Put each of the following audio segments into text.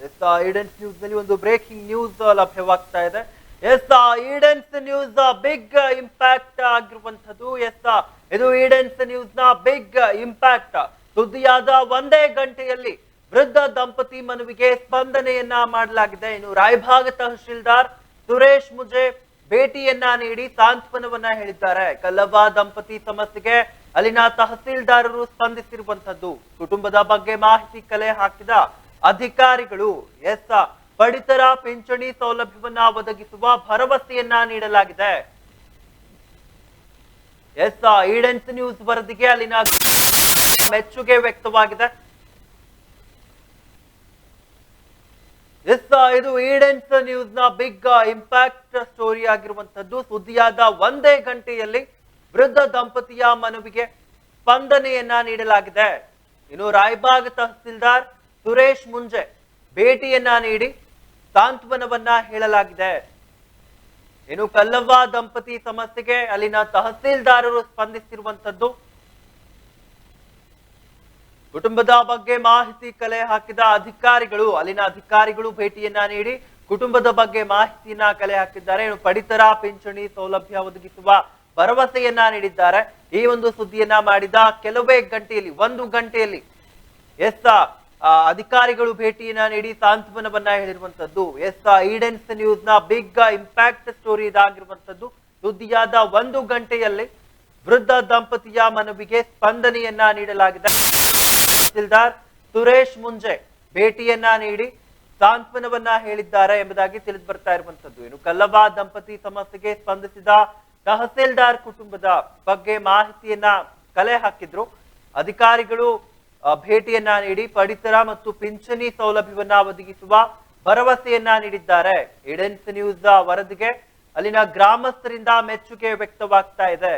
S ಈಡೆನ್ಸ್ news ನಲ್ಲಿ ಒಂದು breaking news ಲಭ್ಯವಾಗ್ತಾ ಇದೆ. ಎಸ್ ಈಡೆನ್ಸ್ ನ್ಯೂಸ್ ಬಿಗ್ ಇಂಪ್ಯಾಕ್ಟ್ ಆಗಿರುವಂತದ್ದು. ಎಸ್ ಇದು ಈಡೆನ್ಸ್ ನ್ಯೂಸ್ ನ ಬಿಗ್ ಇಂಪ್ಯಾಕ್ಟ್. ಸುದ್ದಿಯಾದ ಒಂದೇ ಗಂಟೆಯಲ್ಲಿ ವೃದ್ಧ ದಂಪತಿ ಮನವಿಗೆ ಸ್ಪಂದನೆಯನ್ನ ಮಾಡಲಾಗಿದೆ. ಇನ್ನು ರಾಯಭಾಗ ತಹಶೀಲ್ದಾರ್ ಸುರೇಶ್ ಮುಜೆ ಭೇಟಿಯನ್ನ ನೀಡಿ ಸಾಂತ್ವನವನ್ನ ಹೇಳಿದ್ದಾರೆ. ಕಲ್ಲವ್ವ ದಂಪತಿ ಸಮಸ್ಯೆಗೆ ಅಲ್ಲಿನ ತಹಸೀಲ್ದಾರರು ಸ್ಪಂದಿಸಿರುವಂತದ್ದು. ಕುಟುಂಬದ ಬಗ್ಗೆ ಮಾಹಿತಿ ಕಲೆ ಹಾಕಿದ ಅಧಿಕಾರಿಗಳು ಎಸ್ ಪಡಿತರ ಪಿಂಚಣಿ ಸೌಲಭ್ಯವನ್ನ ಒದಗಿಸುವ ಭರವಸೆಯನ್ನ ನೀಡಲಾಗಿದೆ. ಎಸ್ ಈಡೆನ್ಸ್ ನ್ಯೂಸ್ ವರದಿಗೆ ಅಲ್ಲಿನ ಮೆಚ್ಚುಗೆ ವ್ಯಕ್ತವಾಗಿದೆ. ಎಸ್ ಇದು ಈಡೆನ್ಸ್ ನ್ಯೂಸ್ ನ ಬಿಗ್ ಇಂಪ್ಯಾಕ್ಟ್ ಸ್ಟೋರಿ ಆಗಿರುವಂತದ್ದು. ಸುದ್ದಿಯಾದ ಒಂದೇ ಗಂಟೆಯಲ್ಲಿ ವೃದ್ಧ ದಂಪತಿಯ ಮನವಿಗೆ ಸ್ಪಂದನೆಯನ್ನ ನೀಡಲಾಗಿದೆ. ಇನ್ನು ರಾಯಬಾಗ್ ತಹಸೀಲ್ದಾರ್ ಸುರೇಶ್ ಮುಂಜೆ ಭೇಟಿಯನ್ನ ನೀಡಿ ಸಾಂತ್ವನವನ್ನ ಹೇಳಲಾಗಿದೆ. ಇನ್ನು ಕಲ್ಲವ್ವ ದಂಪತಿ ಸಮಸ್ಯೆಗೆ ಅಲ್ಲಿನ ತಹಸೀಲ್ದಾರರು ಸ್ಪಂದಿಸಿರುವಂತದ್ದು. ಕುಟುಂಬದ ಬಗ್ಗೆ ಮಾಹಿತಿ ಕಲೆ ಹಾಕಿದ ಅಧಿಕಾರಿಗಳು ಅಲ್ಲಿನ ಅಧಿಕಾರಿಗಳು ಭೇಟಿಯನ್ನ ನೀಡಿ ಕುಟುಂಬದ ಬಗ್ಗೆ ಮಾಹಿತಿಯನ್ನ ಕಲೆ ಹಾಕಿದ್ದಾರೆ. ಇನ್ನು ಪಡಿತರ ಪಿಂಚಣಿ ಸೌಲಭ್ಯ ಒದಗಿಸುವ ಭರವಸೆಯನ್ನ ನೀಡಿದ್ದಾರೆ. ಈ ಒಂದು ಸುದ್ದಿಯನ್ನ ಮಾಡಿದ ಕೆಲವೇ ಗಂಟೆಯಲ್ಲಿ, ಒಂದು ಗಂಟೆಯಲ್ಲಿ ಎಸ್ ಅಧಿಕಾರಿಗಳು ಭೇಟಿಯನ್ನ ನೀಡಿ ಸಾಂತ್ವನವನ್ನ ಹೇಳಿರುವಂತದ್ದು. ಎಸ್ ಈಡೆನ್ಸ್ ನ್ಯೂಸ್ ನ ಬಿಗ್ ಇಂಪ್ಯಾಕ್ಟ್ ಸ್ಟೋರಿ ಇದಾಗಿರುವಂತದ್ದು. ಸುದ್ದಿಯಾದ ಒಂದು ಗಂಟೆಯಲ್ಲಿ ವೃದ್ಧ ದಂಪತಿಯ ಮನವಿಗೆ ಸ್ಪಂದನೆಯನ್ನ ನೀಡಲಾಗಿದೆ. ತಹಸೀಲ್ದಾರ್ ಸುರೇಶ್ ಮುಂಜೆ ಭೇಟಿಯನ್ನ ನೀಡಿ ಸಾಂತ್ವನವನ್ನ ಹೇಳಿದ್ದಾರೆ ಎಂಬುದಾಗಿ ತಿಳಿದು ಬರ್ತಾ ಇರುವಂತದ್ದು. ಇನ್ನು ಕಲ್ಲವ್ವ ದಂಪತಿ ಸಮಸ್ಯೆಗೆ ಸ್ಪಂದಿಸಿದ ತಹಸೀಲ್ದಾರ್ ಕುಟುಂಬದ ಬಗ್ಗೆ ಮಾಹಿತಿಯನ್ನ ಕಲೆ ಹಾಕಿದ್ರು. ಅಧಿಕಾರಿಗಳು ಭೇಟಿಯನ್ನ ನೀಡಿ ಪಡಿತರ ಮತ್ತು ಪಿಂಚಣಿ ಸೌಲಭ್ಯವನ್ನ ಒದಗಿಸುವ ಭರವಸೆಯನ್ನ ನೀಡಿದ್ದಾರೆ. ಈಡೆನ್ಸ್ ನ್ಯೂಸ್ ವರದಿಗೆ ಅಲ್ಲಿನ ಗ್ರಾಮಸ್ಥರಿಂದ ಮೆಚ್ಚುಗೆ ವ್ಯಕ್ತವಾಗ್ತಾ ಇದೆ.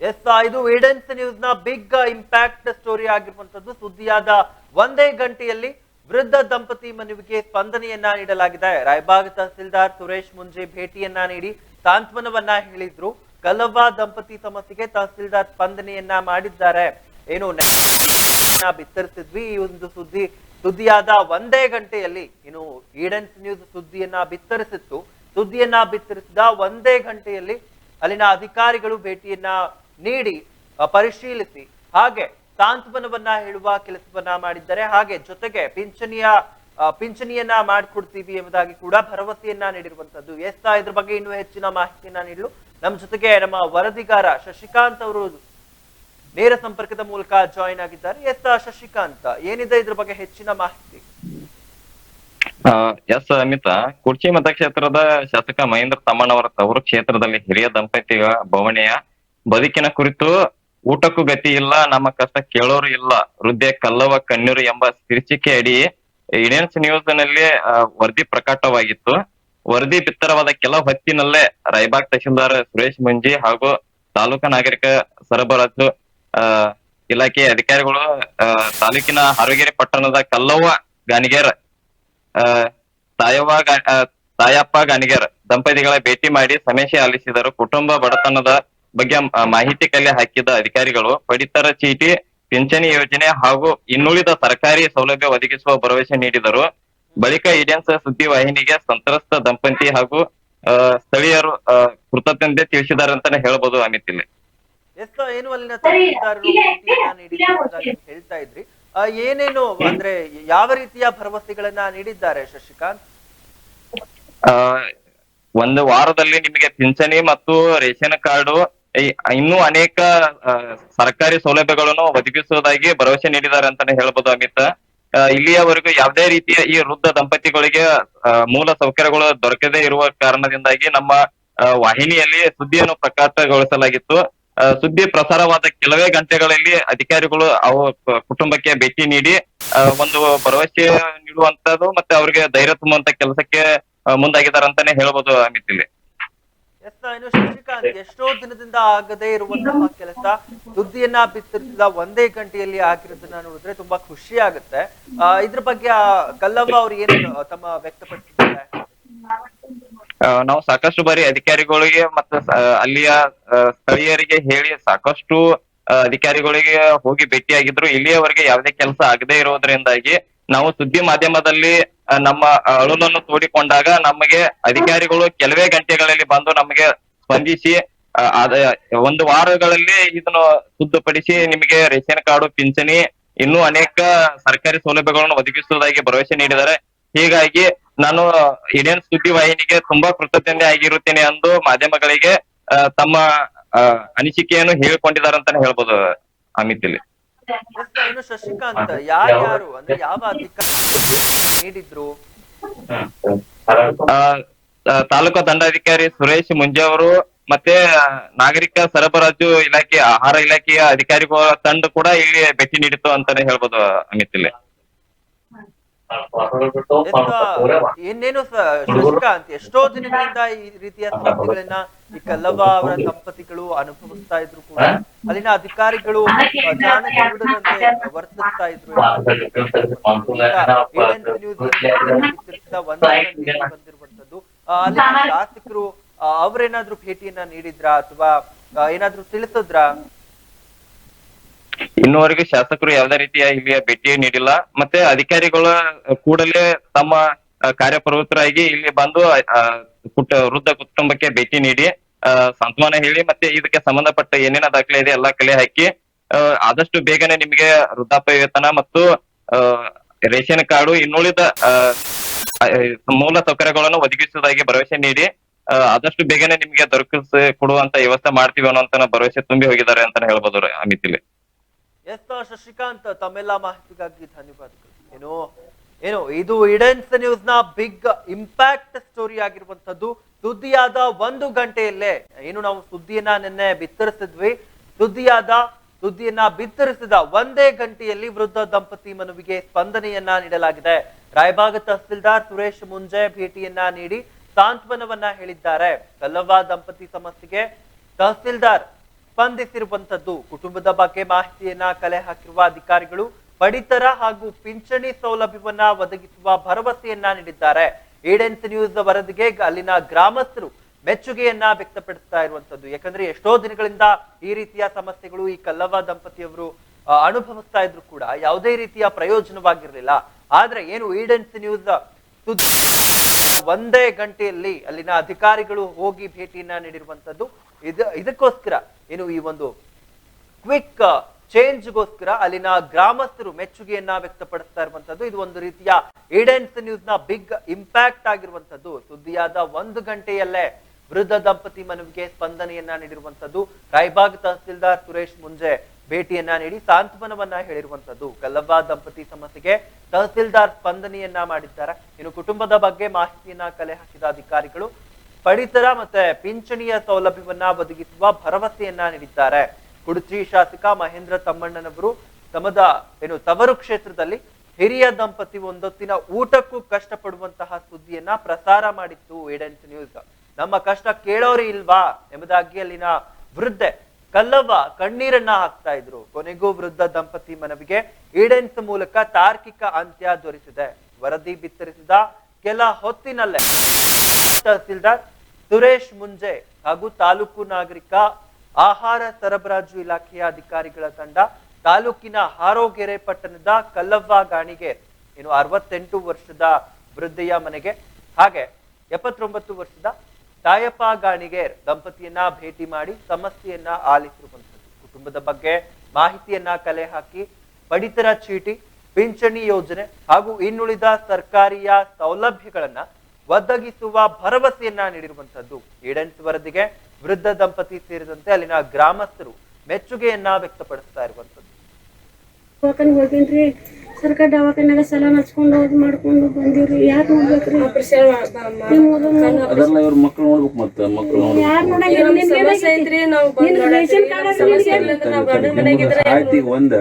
ಎಸ್ ಇದು ಈಡೆನ್ಸ್ ನ್ಯೂಸ್ ನ ಬಿಗ್ ಇಂಪ್ಯಾಕ್ಟ್ ಸ್ಟೋರಿ ಆಗಿರುವಂತದ್ದು. ಸುದ್ದಿಯಾದ ಒಂದೇ ಗಂಟೆಯಲ್ಲಿ ವೃದ್ಧ ದಂಪತಿ ಮನವಿಗೆ ಸ್ಪಂದನೆಯನ್ನ ನೀಡಲಾಗಿದೆ. ರಾಯಬಾಗ್ ತಹಸೀಲ್ದಾರ್ ಸುರೇಶ್ ಮುಂಜೆ ಭೇಟಿಯನ್ನ ನೀಡಿ ಸಾಂತ್ವನವನ್ನ ಹೇಳಿದ್ರು. ಕಲ್ಲವ್ವ ದಂಪತಿ ಸಮಸ್ಯೆಗೆ ತಹಸೀಲ್ದಾರ್ ಸ್ಪಂದನೆಯನ್ನ ಮಾಡಿದ್ದಾರೆ. ಏನು ಬಿತ್ತರಿಸಿದ್ವಿ ಈ ಒಂದು ಸುದ್ದಿಯಾದ ಒಂದೇ ಗಂಟೆಯಲ್ಲಿ. ಇನ್ನು ಈಡೆನ್ಸ್ ನ್ಯೂಸ್ ಸುದ್ದಿಯನ್ನ ಬಿತ್ತರಿಸಿದ ಒಂದೇ ಗಂಟೆಯಲ್ಲಿ ಅಲ್ಲಿನ ಅಧಿಕಾರಿಗಳು ಭೇಟಿಯನ್ನ ನೀಡಿ ಪರಿಶೀಲಿಸಿ ಹಾಗೆ ಸಾಂತ್ವನವನ್ನ ಹೇಳುವ ಕೆಲಸವನ್ನ ಮಾಡಿದ್ದಾರೆ. ಹಾಗೆ ಜೊತೆಗೆ ಪಿಂಚಣಿಯನ್ನ ಮಾಡಿಕೊಡ್ತೀವಿ ಎಂಬುದಾಗಿ ಕೂಡ ಭರವಸೆಯನ್ನ ನೀಡಿರುವಂತದ್ದು. ಎಸ್ ಇದ್ರ ಬಗ್ಗೆ ಇನ್ನೂ ಹೆಚ್ಚಿನ ಮಾಹಿತಿಯನ್ನ ನೀಡಲು ನಮ್ಮ ಜೊತೆಗೆ ನಮ್ಮ ವರದಿಗಾರ ಶಶಿಕಾಂತ್ ಅವರು ನೇರ ಸಂಪರ್ಕದ ಮೂಲಕ ಜಾಯಿನ್ ಆಗಿದ್ದಾರೆ. ಎಸ್ ಶಶಿಕಾಂತ್, ಏನಿದೆ ಇದ್ರ ಬಗ್ಗೆ ಹೆಚ್ಚಿನ ಮಾಹಿತಿ? ಎಸ್ ಅಮಿತಾ, ಕುರ್ಚಿ ಮತಕ್ಷೇತ್ರದ ಶಾಸಕ ಮಹೇಂದ್ರ ತಮ್ಮಣ್ಣವರ ತವರು ಕ್ಷೇತ್ರದಲ್ಲಿ ಹಿರಿಯ ದಂಪತಿಗಳ ಬವಣೆಯ ಬದುಕಿನ ಕುರಿತು ಊಟಕ್ಕೂ ಗತಿ ಇಲ್ಲ, ನಮ್ಮ ಕಷ್ಟ ಕೇಳೋರು ಇಲ್ಲ, ವೃದ್ಧೆ ಕಲ್ಲವ್ವ ಕಣ್ಣೀರು ಎಂಬ ಶೀರ್ಷಿಕೆ ಅಡಿ ಈಡೆನ್ಸ್ ನ್ಯೂಸ್ ನಲ್ಲಿ ವರದಿ ಪ್ರಕಟವಾಗಿತ್ತು. ವರದಿ ಬಿತ್ತರವಾದ ಕೆಲ ಹೊತ್ತಿನಲ್ಲೇ ರಾಯಬಾಗ್ ತಹಶೀಲ್ದಾರ್ ಸುರೇಶ್ ಮುಂಜಿ ಹಾಗೂ ತಾಲೂಕಾ ನಾಗರಿಕ ಸರಬರಾಜು ಇಲಾಖೆ ಅಧಿಕಾರಿಗಳು ತಾಲೂಕಿನ ಹಾರೋಗೇರಿ ಪಟ್ಟಣದ ಕಲ್ಲವ್ವ ಗಾಣಿಗೇರ್ ತಾಯಪ್ಪ ಗಾಣಿಗೇರ್ ದಂಪತಿಗಳ ಭೇಟಿ ಮಾಡಿ ಸಮಸ್ಯೆ ಆಲಿಸಿದರು. ಕುಟುಂಬ ಬಡತನದ ಬಗ್ಗೆ ಮಾಹಿತಿ ಕಲೆ ಹಾಕಿದ ಅಧಿಕಾರಿಗಳು ಪಡಿತರ ಚೀಟಿ, ಪಿಂಚಣಿ ಯೋಜನೆ ಹಾಗೂ ಇನ್ನುಳಿದ ಸರ್ಕಾರಿ ಸೌಲಭ್ಯ ಒದಗಿಸುವ ಭರವಸೆ ನೀಡಿದರು. ಬಳಿಕ ಈಡೆನ್ಸ್ ಸುದ್ದಿ ವಾಹಿನಿಗೆ ಸಂತ್ರಸ್ತ ದಂಪತಿ ಹಾಗೂ ಸ್ಥಳೀಯರು ಕೃತಜ್ಞತೆ ತಿಳಿಸಿದ್ದಾರೆ ಅಂತಾನೆ ಹೇಳ್ಬೋದು ಅಮಿತ್. ಇಲ್ಲಿ ಏನು ಅಲ್ಲಿನ ತಹಸೀಲ್ದಾರರು ಹೇಳ್ತಾ ಇದ್ರಿ, ಏನೇನು ಅಂದ್ರೆ ಯಾವ ರೀತಿಯ ಭರವಸೆಗಳನ್ನ ನೀಡಿದ್ದಾರೆ ಶಶಿಕಾಂತ್? ಒಂದು ವಾರದಲ್ಲಿ ನಿಮಗೆ ಪಿಂಚಣಿ ಮತ್ತು ರೇಷನ್ ಕಾರ್ಡು ಇನ್ನೂ ಅನೇಕ ಸರ್ಕಾರಿ ಸೌಲಭ್ಯಗಳನ್ನು ಒದಗಿಸುವುದಾಗಿ ಭರವಸೆ ನೀಡಿದ್ದಾರೆ ಅಂತಾನೆ ಹೇಳ್ಬೋದು ಅಮಿತ್. ಇಲ್ಲಿಯವರೆಗೂ ಯಾವುದೇ ರೀತಿಯ ಈ ವೃದ್ಧ ದಂಪತಿಗಳಿಗೆ ಮೂಲ ಸೌಕರ್ಯಗಳು ದೊರಕದೇ ಇರುವ ಕಾರಣದಿಂದಾಗಿ ನಮ್ಮ ವಾಹಿನಿಯಲ್ಲಿ ಸುದ್ದಿಯನ್ನು ಪ್ರಕಟಗೊಳಿಸಲಾಗಿತ್ತು. ಸುದ್ದಿ ಪ್ರಸಾರವಾದ ಕೆಲವೇ ಗಂಟೆಗಳಲ್ಲಿ ಅಧಿಕಾರಿಗಳು ಕುಟುಂಬಕ್ಕೆ ಭೇಟಿ ನೀಡಿ ಒಂದು ಭರವಸೆ ನೀಡುವಂತದ್ದು ಮತ್ತೆ ಅವರಿಗೆ ಧೈರ್ಯ ತುಂಬುವಂತ ಕೆಲಸಕ್ಕೆ ಮುಂದಾಗಿದ್ದಾರೆ ಅಂತಾನೆ ಹೇಳ್ಬೋದು ಅಮಿತ್. ಇಲ್ಲಿ ಎಸ್ ಏನು ಶಶಿಕಾಂತ್, ಎಷ್ಟೋ ದಿನದಿಂದ ಆಗದೇ ಇರುವಂತಹ ಕೆಲಸ ಸುದ್ದಿಯನ್ನ ಬಿತ್ತರಿಸಿದ ಒಂದೇ ಗಂಟೆಯಲ್ಲಿ ಆಗಿರೋದನ್ನ ನೋಡಿದ್ರೆ ತುಂಬಾ ಖುಷಿ ಆಗುತ್ತೆ. ಇದ್ರ ಬಗ್ಗೆ ಕಲ್ಲವ್ವ ಅವ್ರು ಏನು ತಮ್ಮ ವ್ಯಕ್ತಪಡಿಸಿದ್ದಾರೆ? ನಾವು ಸಾಕಷ್ಟು ಬಾರಿ ಅಧಿಕಾರಿಗಳಿಗೆ ಮತ್ತು ಅಲ್ಲಿಯ ಸ್ಥಳೀಯರಿಗೆ ಹೇಳಿ ಸಾಕಷ್ಟು ಅಧಿಕಾರಿಗಳಿಗೆ ಹೋಗಿ ಭೇಟಿಯಾಗಿದ್ರು. ಇಲ್ಲಿಯವರೆಗೆ ಯಾವುದೇ ಕೆಲಸ ಆಗದೇ ಇರೋದ್ರಿಂದಾಗಿ ನಾವು ಸುದ್ದಿ ಮಾಧ್ಯಮದಲ್ಲಿ ನಮ್ಮ ಅಳುಲನ್ನು ತೋಡಿಕೊಂಡಾಗ ನಮಗೆ ಅಧಿಕಾರಿಗಳು ಕೆಲವೇ ಗಂಟೆಗಳಲ್ಲಿ ಬಂದು ನಮಗೆ ಸ್ಪಂದಿಸಿ ಒಂದು ವಾರಗಳಲ್ಲಿ ಇದನ್ನು ಶುದ್ಧಪಡಿಸಿ ನಿಮಗೆ ರೇಷನ್ ಕಾರ್ಡು, ಪಿಂಚಣಿ, ಇನ್ನೂ ಅನೇಕ ಸರ್ಕಾರಿ ಸೌಲಭ್ಯಗಳನ್ನು ಒದಗಿಸುವುದಾಗಿ ಭರವಸೆ ನೀಡಿದ್ದಾರೆ. ಹೀಗಾಗಿ ನಾನು ಇಂಡಿಯನ್ ಸುದ್ದಿ ವಾಹಿನಿಗೆ ತುಂಬಾ ಕೃತಜ್ಞತೆ ಆಗಿರುತ್ತೇನೆ ಎಂದು ಮಾಧ್ಯಮಗಳಿಗೆ ತಮ್ಮ ಅನಿಸಿಕೆಯನ್ನು ಹೇಳಿಕೊಂಡಿದ್ದಾರೆ ಅಂತಾನೆ ಹೇಳ್ಬೋದು ಅಮಿತ್. ಇಲ್ಲಿ ಏನು ಶಶಿಕಾಂತ್, ಯಾರ್ಯಾರು ಅಂದ್ರೆ ಯಾವ ಅಧಿಕಾರಿ ನೀಡಿದ್ರು? ತಾಲೂಕು ದಂಡಾಧಿಕಾರಿ ಸುರೇಶ್ ಮುಂಜೆ ಅವರು ಮತ್ತೆ ನಾಗರಿಕ ಸರಬರಾಜು ಇಲಾಖೆ, ಆಹಾರ ಇಲಾಖೆಯ ಅಧಿಕಾರಿಗಳ ತಂಡ ಕೂಡ ಇಲ್ಲಿ ಭೇಟಿ ನೀಡಿತು ಅಂತಾನೆ ಹೇಳ್ಬೋದು ಅಮಿತ್. ಇಲ್ಲಿ ಇನ್ನೇನು ಶಶಿಕಾಂತ್, ಎಷ್ಟೋ ದಿನಗಳಿಂದ ಈ ರೀತಿಯ ಸಮಸ್ಯೆಗಳನ್ನ ಈ ಕಲ್ಲವ್ವ ಅವರ ದಂಪತಿಗಳು ಅನುಭವಿಸ್ತಾ ಇದ್ರು ಕೂಡ ಅಲ್ಲಿನ ಅಧಿಕಾರಿಗಳು ಜಾಣಗೆಡದಂತೆ ವರ್ತಿಸ್ತಾ ಇದ್ರು. ಬಂದಿರುವಂತದ್ದು ಅಲ್ಲಿನ ಶಾಸಕರು ಅವ್ರೇನಾದ್ರೂ ಭೇಟಿಯನ್ನ ನೀಡಿದ್ರ ಅಥವಾ ಏನಾದ್ರೂ ತಿಳಿಸಿದ್ರ? ಇನ್ನುವರೆಗೆ ಶಾಸಕರು ಯಾವುದೇ ರೀತಿಯ ಇಲ್ಲಿಯ ಭೇಟಿ ನೀಡಿಲ್ಲ. ಮತ್ತೆ ಅಧಿಕಾರಿಗಳ ಕೂಡಲೇ ತಮ್ಮ ಕಾರ್ಯಪ್ರವೃತ್ತರಾಗಿ ಇಲ್ಲಿ ಬಂದು ವೃದ್ಧ ಕುಟುಂಬಕ್ಕೆ ಭೇಟಿ ನೀಡಿ ಸಾಂತ್ವನ ಹೇಳಿ ಮತ್ತೆ ಇದಕ್ಕೆ ಸಂಬಂಧಪಟ್ಟ ಏನೇನ ದಾಖಲೆ ಇದೆ ಎಲ್ಲಾ ಕಲೆ ಹಾಕಿ ಆದಷ್ಟು ಬೇಗನೆ ನಿಮಗೆ ವೃದ್ಧಾಪ್ಯ ವೇತನ ಮತ್ತು ರೇಷನ್ ಕಾರ್ಡು, ಇನ್ನುಳಿದ ಮೂಲ ಸೌಕರ್ಯಗಳನ್ನು ಒದಗಿಸುವುದಾಗಿ ಭರವಸೆ ನೀಡಿ ಆದಷ್ಟು ಬೇಗನೆ ನಿಮ್ಗೆ ದೊರಕಿಸಿ ಕೊಡುವಂತ ವ್ಯವಸ್ಥೆ ಮಾಡ್ತೀವಿ ಅನ್ನೋಂತ ಭರವಸೆ ತುಂಬಿ ಹೋಗಿದ್ದಾರೆ ಅಂತಾನೆ ಹೇಳ್ಬೋದು ಅಮಿತ್. ಇಲ್ಲಿ ಎಸ್ ಶಶಿಕಾಂತ್, ತಮ್ಮೆಲ್ಲ ಮಾಹಿತಿಗಾಗಿ ಧನ್ಯವಾದಗಳು. ಏನು ಇದು ಇಡೆನ್ಸ್ ನ್ಯೂಸ್ ನ ಬಿಗ್ ಇಂಪ್ಯಾಕ್ಟ್ ಸ್ಟೋರಿ ಆಗಿರುವಂತದ್ದು. ಸುದ್ದಿಯಾದ ಒಂದು ಗಂಟೆಯಲ್ಲೇ ಏನು ನಾವು ಸುದ್ದಿಯನ್ನ ನಿನ್ನೆ ಬಿತ್ತರಿಸಿದ್ವಿ, ಸುದ್ದಿಯನ್ನ ಬಿತ್ತರಿಸಿದ ಒಂದೇ ಗಂಟೆಯಲ್ಲಿ ವೃದ್ಧ ದಂಪತಿ ಮನವಿಗೆ ಸ್ಪಂದನೆಯನ್ನ ನೀಡಲಾಗಿದೆ. ರಾಯಬಾಗ ತಹಸೀಲ್ದಾರ್ ಸುರೇಶ್ ಮುಂಜೆ ಭೇಟಿಯನ್ನ ನೀಡಿ ಸಾಂತ್ವನವನ್ನ ಹೇಳಿದ್ದಾರೆ. ಕಲ್ಲವ್ವ ದಂಪತಿ ಸಮಸ್ಯೆಗೆ ತಹಸೀಲ್ದಾರ್ ಸ್ಪಂದಿಸಿರುವಂತದ್ದು. ಕುಟುಂಬದ ಬಗ್ಗೆ ಮಾಹಿತಿಯನ್ನ ಕಲೆ ಹಾಕಿರುವ ಅಧಿಕಾರಿಗಳು ಪಡಿತರ ಹಾಗೂ ಪಿಂಚಣಿ ಸೌಲಭ್ಯವನ್ನ ಒದಗಿಸುವ ಭರವಸೆಯನ್ನ ನೀಡಿದ್ದಾರೆ. ಈಡೆನ್ಸ್ ನ್ಯೂಸ್ ವರದಿಗೆ ಅಲ್ಲಿನ ಗ್ರಾಮಸ್ಥರು ಮೆಚ್ಚುಗೆಯನ್ನ ವ್ಯಕ್ತಪಡಿಸ್ತಾ ಇರುವಂತದ್ದು. ಯಾಕಂದ್ರೆ ಎಷ್ಟೋ ದಿನಗಳಿಂದ ಈ ರೀತಿಯ ಸಮಸ್ಯೆಗಳು ಈ ಕಲ್ಲವ್ವ ದಂಪತಿಯವರು ಅನುಭವಿಸ್ತಾ ಇದ್ರು ಕೂಡ ಯಾವುದೇ ರೀತಿಯ ಪ್ರಯೋಜನವಾಗಿರ್ಲಿಲ್ಲ. ಆದ್ರೆ ಏನು ಈಡೆನ್ಸ್ ನ್ಯೂಸ್ ಒಂದೇ ಗಂಟೆಯಲ್ಲಿ ಅಲ್ಲಿನ ಅಧಿಕಾರಿಗಳು ಹೋಗಿ ಭೇಟಿಯನ್ನ ನೀಡಿರುವಂತದ್ದು. ಇದಕ್ಕೋಸ್ಕರ ಏನು ಈ ಒಂದು ಕ್ವಿಕ್ ಚೇಂಜ್ಗೋಸ್ಕರ ಅಲ್ಲಿನ ಗ್ರಾಮಸ್ಥರು ಮೆಚ್ಚುಗೆಯನ್ನ ವ್ಯಕ್ತಪಡಿಸ್ತಾ ಇರುವಂತದ್ದು. ಇದು ಒಂದು ರೀತಿಯ ಈಡೆನ್ಸ್ ನ್ಯೂಸ್ ನ ಬಿಗ್ ಇಂಪ್ಯಾಕ್ಟ್ ಆಗಿರುವಂತದ್ದು. ಸುದ್ದಿಯಾದ ಒಂದು ಗಂಟೆಯಲ್ಲೇ ವೃದ್ಧ ದಂಪತಿ ಮನವಿಗೆ ಸ್ಪಂದನೆಯನ್ನ ನೀಡಿರುವಂತದ್ದು. ರಾಯಬಾಗ್ ತಹಸೀಲ್ದಾರ್ ಸುರೇಶ್ ಮುಂಜೆ ಭೇಟಿಯನ್ನ ನೀಡಿ ಸಾಂತ್ವನವನ್ನ ಹೇಳಿರುವಂತದ್ದು. ಕಲ್ಲವ್ವ ದಂಪತಿ ಸಮಸ್ಯೆಗೆ ತಹಸೀಲ್ದಾರ್ ಸ್ಪಂದನೆಯನ್ನ ಮಾಡಿದ್ದಾರೆ. ಇನ್ನು ಕುಟುಂಬದ ಬಗ್ಗೆ ಮಾಹಿತಿಯನ್ನ ಕಲೆ ಹಾಕಿದ ಅಧಿಕಾರಿಗಳು ಪಡಿತರ ಮತ್ತೆ ಪಿಂಚಣಿಯ ಸೌಲಭ್ಯವನ್ನ ಒದಗಿಸುವ ಭರವಸೆಯನ್ನ ನೀಡಿದ್ದಾರೆ. ಕುಡಚಿ ಶಾಸಕ ಮಹೇಂದ್ರ ತಮ್ಮಣ್ಣನವರು ತವರು ಕ್ಷೇತ್ರದಲ್ಲಿ ಹಿರಿಯ ದಂಪತಿ ಒಂದೊತ್ತಿನ ಊಟಕ್ಕೂ ಕಷ್ಟಪಡುವಂತಹ ಸುದ್ದಿಯನ್ನ ಪ್ರಸಾರ ಮಾಡಿತ್ತು ಈಡೆನ್ಸ್ ನ್ಯೂಸ್. ನಮ್ಮ ಕಷ್ಟ ಕೇಳೋರು ಇಲ್ವಾ ಎಂಬುದಾಗಿ ಅಲ್ಲಿನ ವೃದ್ಧೆ ಕಲ್ಲವ್ವ ಕಣ್ಣೀರನ್ನ ಹಾಕ್ತಾ ಇದ್ರು. ಕೊನೆಗೂ ವೃದ್ಧ ದಂಪತಿ ಮನವಿಗೆ ಈಡೆನ್ಸ್ ಮೂಲಕ ತಾರ್ಕಿಕ ಅಂತ್ಯ ದೊರೆತಿದೆ. ವರದಿ ಬಿತ್ತರಿಸಿದ ಕೆಲ ಹೊತ್ತಿನಲ್ಲೇ ತಹಸೀಲ್ದಾರ್ ಸುರೇಶ್ ಮುಂಜೆ ಹಾಗೂ ತಾಲೂಕು ನಾಗರಿಕ ಆಹಾರ ಸರಬರಾಜು ಇಲಾಖೆಯ ಅಧಿಕಾರಿಗಳ ತಂಡ ತಾಲೂಕಿನ ಹಾರೋಗೆರೆ ಪಟ್ಟಣದ ಕಲ್ಲವ್ವ ಗಾಣಿಗೆ 68 ವರ್ಷದ ವೃದ್ಧೆಯ ಮನೆಗೆ ಹಾಗೆ 79 ವರ್ಷದ ತಾಯಪ್ಪ ಗಾಣಿಗೇರ್ ದಂಪತಿಯನ್ನ ಭೇಟಿ ಮಾಡಿ ಸಮಸ್ಯೆಯನ್ನ ಆಲಿಸಿರುವಂತದ್ದು. ಕುಟುಂಬದ ಬಗ್ಗೆ ಮಾಹಿತಿಯನ್ನ ಕಲೆ ಹಾಕಿ ಪಡಿತರ ಚೀಟಿ, ಪಿಂಚಣಿ ಯೋಜನೆ ಹಾಗೂ ಇನ್ನುಳಿದ ಸರ್ಕಾರಿಯ ಸೌಲಭ್ಯಗಳನ್ನ ಒದಗಿಸುವ ಭರವಸೆಯನ್ನ ನೀಡಿರುವಂತದ್ದು. ಈಡೆನ್ಸ್ ವರದಿಗೆ ವೃದ್ಧ ದಂಪತಿ ಸೇರಿದಂತೆ ಅಲ್ಲಿನ ಗ್ರಾಮಸ್ಥರು ಮೆಚ್ಚುಗೆಯನ್ನ ವ್ಯಕ್ತಪಡಿಸ್ತಾ ಇರುವಂತದ್ದು. ಸರ್ಕಾರ ದವಾಖಾನೆಗ ಸಲ ಹಚ್ಕೊಂಡು ಮಾಡ್ಕೊಂಡು ಬಂದಿವ್ರಿ. ಯಾರು ನೋಡ್ಬೇಕ್ರಿ? ಅದೆಲ್ಲ ಇವ್ರ ಮಕ್ಳು ನೋಡ್ಬೇಕು. ಮತ್ತೆ ಮಕ್ಳು ಆಯ್ತು. ಈಗ ಒಂದ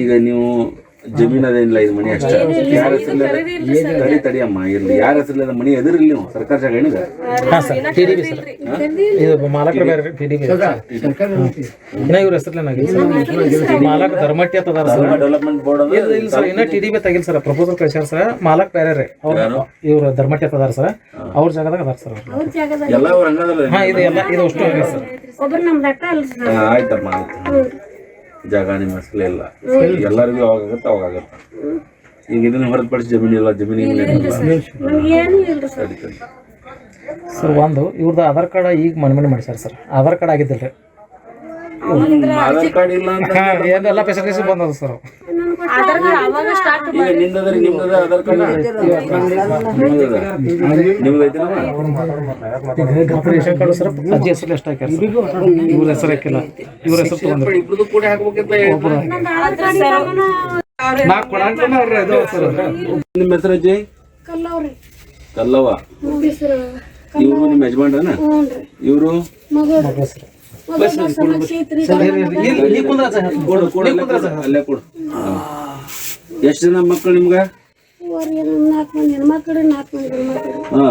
ಈಗ ನೀವು ಜಮೀನ್ ಅದೇನಿಲ್ಲ, ಇದು ಮನಿ ಅಷ್ಟೇ. ಯಾರ ಹೆಸರು ತಡಿಯಮ್ಮ ಇರ್ಲಿ, ಯಾರ ಹೆಸರು ಮನಿ ಎದುರಿಲ್ಲ ನೀವು ಸರ್ಕಾರ ಜಾಗ ಏನಿದೆ? ಇದು ಮಾಲಕರ ಬೇರೆ ಟಿಡಿಬಿ ಇನ್ನ ಇವ್ರ ಹೆಸರ್ಲೇನಾಗಿಲ್ಲ ಮಾಲಕ ಧರ್ಮಟ್ಟಿ ಅಂತ ಅದಾರ ಸರ್. ಡೆವಲಪ್ಮೆಂಟ್ ಬೋರ್ಡ್ ಇಲ್ಲ ಸರ್, ಇನ್ನ ಟಿಡಿಬಿ ತೆಗಿಲ್ ಸರ್, ಪ್ರಪೋಸಲ್ ಕಳ್ಸ್ಯಾರ ಸರ್. ಮಾಲಕ್ ಬೇರೆ ರೀ ಅವ್ರ ಇವ್ರ ಧರ್ಮಟ್ಟಿ ಅಂತ ಅದಾರ ಸರ್, ಅವ್ರ ಜಾಗದಾಗ ಅದಾರ ಸರ್. ಅವ್ರ ಜಾಗದಾಗ ಎಲ್ಲ ಅವ್ರ ಹಂಗದಲ್ಲ. ಹಾ ಇದು ಎಲ್ಲ ಇದು ಅಷ್ಟು ಇದೆ ಸರ್. ಒಬ್ರು ನಮ್ದು ಅಟ್ಟ ಅಲ್ಲ ಸರ್. ಆಯ್ತಮ್ಮ ಆಯ್ತು. ಜಾಗ ನಿಮ್ಮ ಹೆಸರೇ ಇಲ್ಲ, ಎಲ್ಲರಿಗೂ ಅವಾಗತ್ತೆ ಅವಾಗತ್ತೆ. ಈಗ ಇದನ್ನ ಹೊರತುಪಡಿಸಿ ಜಮೀನಿಲ್ಲ, ಜಮೀನಿಗೆ ನಮ್ಗೆ ಏನೂ ಇಲ್ರಿ ಸರ್. ಸರ್ ಒಂದು ಇವ್ರದ್ದು ಆಧಾರ್ ಕಾರ್ಡ್ ಈಗ ಮನೆ ಮಾಡ್ಸ್ಯಾರ ಸರ್. ಆಧಾರ್ ಕಾರ್ಡ್ ಆಗಿದ್ದಿಲ್ರಿ, ಆಧಾರ್ ಕಾರ್ಡ್ ಇಲ್ಲ ಅಂತ ಎಲ್ಲ ಫೆಸಿಲಿಟೀಸ್ ಬಂದದ ಸರ್. ಈಗ ನಿಮ್ದದ್ರಿ, ನಿಮ್ದದ ಆಧಾರ್ ಕಾರ್ಡ್ ನಿಮ್ದು ಐತಿ ರೇಷನ್ ಕಾರ್ಡ್ ಸರ್ ಅಜ್ಜಿ ಹೆಸರು ಎಷ್ಟು ಹಾಕ್ಯಾರ ಸರ್, ಇವ್ರ ಹೆಸರು ಹಾಕಿಲ್ಲ, ಇವ್ರ ಹೆಸರು ತಗೊಂಡ್ರಿ. ಇಬ್ರದ್ದು ಕೂಡ ಹಾಕ್ಬೇಕಂತ ನಾ ಕೊಡಂತ ನೋಡ್ರಿ ಅದು ಸರ್. ನಿಮ್ಮ ಹೆಸರು ಅಜ್ಜಿ? ಕಲ್ಲವ್ರಿ ಕಲ್ಲವ್ವ. ಹೆಸರು ಇವ್ರು ನಿಮ್ಮ ಯಜಮಾನ್ರನ? ಹ್ಞೂನ್ರಿ. ಇವ್ರು ಕೊಡು ಕೊಡು ಅಲ್ಲೇ ಕೊಡು. ಎಷ್ಟು ಜನ ಮಕ್ಕಳು ನಿಮ್ಗ? 4 ಮಂದಿ ಹೆಣ್ಮಕ್ಳು, 4 ಮಂದಿ ಗಂಡ್ಮಕ್ಳು. ಹಾ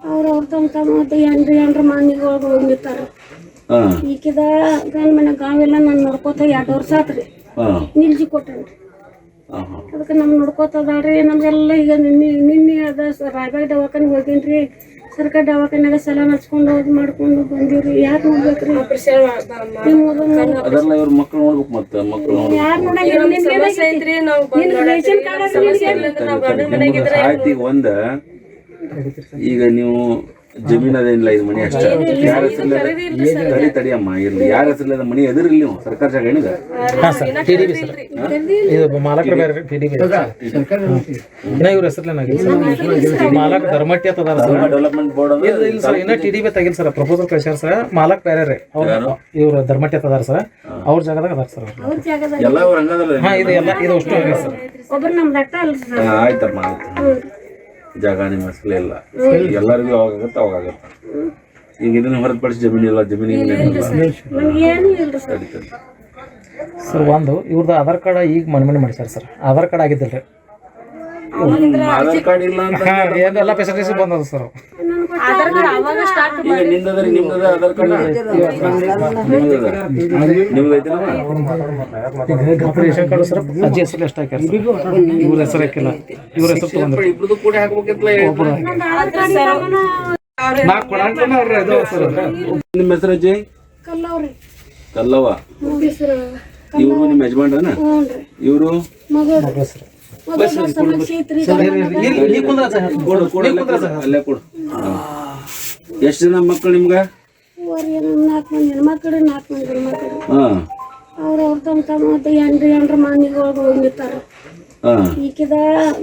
ಅವ್ರ ತಮ್ಮ ಎಂಡ್ರ ಮನೆಗೊಳಗೆ ಹೋಗಿ ನಿಂತಾರ. ಹಾ ಈಕಿದ ಗಂಡ ಮನೆ ಗಾವೆಲ್ಲ ನಾನು ನೋಡ್ಕೋತ 2 ವರ್ಷ ಆತ್ರಿ. ಹಾ ನಿಲ್ಜಿ ಕೊಟ್ಟೇನ್ರಿ. ಹಾ ಅದಕ್ಕೆ ನಮ್ಗೆ ನೋಡ್ಕೋತದಾಳ್ರಿ. ನಮ್ಗೆಲ್ಲ ಈಗ ನಿನ್ನೆ ಅದ ರಾಯಬಾಗ್ ದವಾಖಾನಿಗೆ ಹೋಗಿನ್ರಿ. ಸರ್ಕಾರ ದವಾಖಾನ್ಯಾಗ ಸಲ ಹಚ್ಕೊಂಡು ಮಾಡ್ಕೊಂಡು ಬಂದಿವ್ರಿ. ಯಾರು ನೋಡ್ಬೇಕ್ರಿ? ಅದೆಲ್ಲ ಇವ್ರ ಮಕ್ಕಳು ನೋಡ್ಬೇಕು. ಮತ್ತೆ ಮಕ್ಕಳು ಯಾರು ರೇಷನ್ ಕಾರ್ಡ್ ಆಯ್ತು. ಈಗ ಒಂದ ಈಗ ನೀವು ಜಮೀನ್ ಅದೇನಿಲ್ಲ, ಇದು ಮನಿ ಅಷ್ಟೇ. ಯಾರ ಹೆಸರು ತಡಿಯಮ್ಮ ಇರ್ಲಿ, ಯಾರ ಹೆಸರು ಮನಿ ಎದುರಿಲ್ಲ ನೀವು ಸರ್ಕಾರ ಜಾಗ ಏನಿದೆ? ಹಾ ಸರ್ ಟಿಡಿಬಿ ಸರ್. ಇದು ಮಾಲಕರ ಬೇರೆ ಟಿಡಿಬಿ ಇನ್ನ ಇವ್ರ ಹೆಸರ್ಲೇನಾಗಿಲ್ಲ ಮಾಲಕ ಧರ್ಮಟ್ಟಿ ಅಂತ ಅದಾರ ಸರ್. ಡೆವಲಪ್ಮೆಂಟ್ ಬೋರ್ಡ್ ಇಲ್ಲ ಸರ್, ಇನ್ನ ಟಿಡಿಬಿ ತೆಗಿಲ್ ಸರ್, ಪ್ರಪೋಸಲ್ ಕಳ್ಸ್ಯಾರ ಸರ್. ಮಾಲಕ್ ಬೇರೆ ರೀ ಅವ್ರ ಇವ್ರ ಧರ್ಮಟ್ಟಿ ಅಂತ ಅದಾರ ಸರ್, ಅವ್ರ ಜಾಗದಾಗ ಅದಾರ ಸರ್. ಅವ್ರ ಜಾಗದಾಗ ಎಲ್ಲ ಅವ್ರ ಹಂಗದಲ್ಲ. ಹಾ ಇದು ಎಲ್ಲ ಇದು ಅಷ್ಟು ಇದೆ ಸರ್. ಒಬ್ರು ನಮ್ದು ಅಟ್ಟ ಅಲ್ಲ ಸರ್. ಆಯ್ತಮ್ಮ ಆಯ್ತು. ಜಾಗ ನಿಮ್ಮ ಹೆಸರೇ ಇಲ್ಲ, ಎಲ್ಲರಿಗೂ ಅವಾಗತ್ತೆ ಅವಾಗತ್ತೆ. ಈಗ ಇದನ್ನ ಹೊರತುಪಡಿಸಿ ಜಮೀನಿಲ್ಲ, ಜಮೀನಿಗೆ ನಮ್ಗೆ ಏನೂ ಇಲ್ರಿ ಸರ್. ಸರ್ ಒಂದು ಇವ್ರದ್ದು ಆಧಾರ್ ಕಾರ್ಡ್ ಈಗ ಮನೆ ಮಾಡ್ಸ್ಯಾರ ಸರ್. ಆಧಾರ್ ಕಾರ್ಡ್ ಆಗಿದ್ದಿಲ್ರಿ, ಆಧಾರ್ ಕಾರ್ಡ್ ಇಲ್ಲ ಅಂತ ಎಲ್ಲ ಫೆಸಿಲಿಟೀಸ್ ಬಂದದ ಸರ್. ಈಗ ನಿಮ್ದದ್ರಿ, ನಿಮ್ದದ ಆಧಾರ್ ಕಾರ್ಡ್ ನಿಮ್ದು ಐತಿ? ರೇಷನ್ ಕಾರ್ಡ್ ಸರ್ ಅಜ್ಜಿ ಹೆಸರು ಎಷ್ಟು ಹಾಕ್ಯಾರ ಸರ್, ಇವ್ರ ಹೆಸರು ಹಾಕಿಲ್ಲ, ಇವ್ರ ಹೆಸರು ತಗೊಂಡ್ರಿ. ಇಬ್ರದ್ದು ಕೂಡ ಹಾಕ್ಬೇಕಂತ ನಾ ಕೊಡಂತ ನೋಡ್ರಿ ಅದು ಸರ್. ನಿಮ್ಮ ಹೆಸರು ಅಜ್ಜಿ? ಕಲ್ಲವ್ರಿ ಕಲ್ಲವ್ವ. ಹೆಸರು ಇವ್ರು ನಿಮ್ಮ ಯಜಮಾನ್ರನ? ಹ್ಞೂನ್ರಿ. ಇವ್ರು ಸರ್ ಕೊಡು ಕೊಡು ಅಲ್ಲೇ ಕೊಡು. ಎಷ್ಟು ಜನ ಮಕ್ಕಳು ನಿಮ್ಗ? 4 ಮಂದಿ ಹೆಣ್ಮಕ್ಳು, 4 ಮಂದಿ ಗಂಡ್ಮಕ್ಳು. ಹಾ ಅವ್ರ ತಮ್ಮ ಎಂಡ್ರ ಮನೆಗೊಳಗೆ ಹೋಗಿ ನಿಂತಾರ. ಹಾ ಈಕಿದ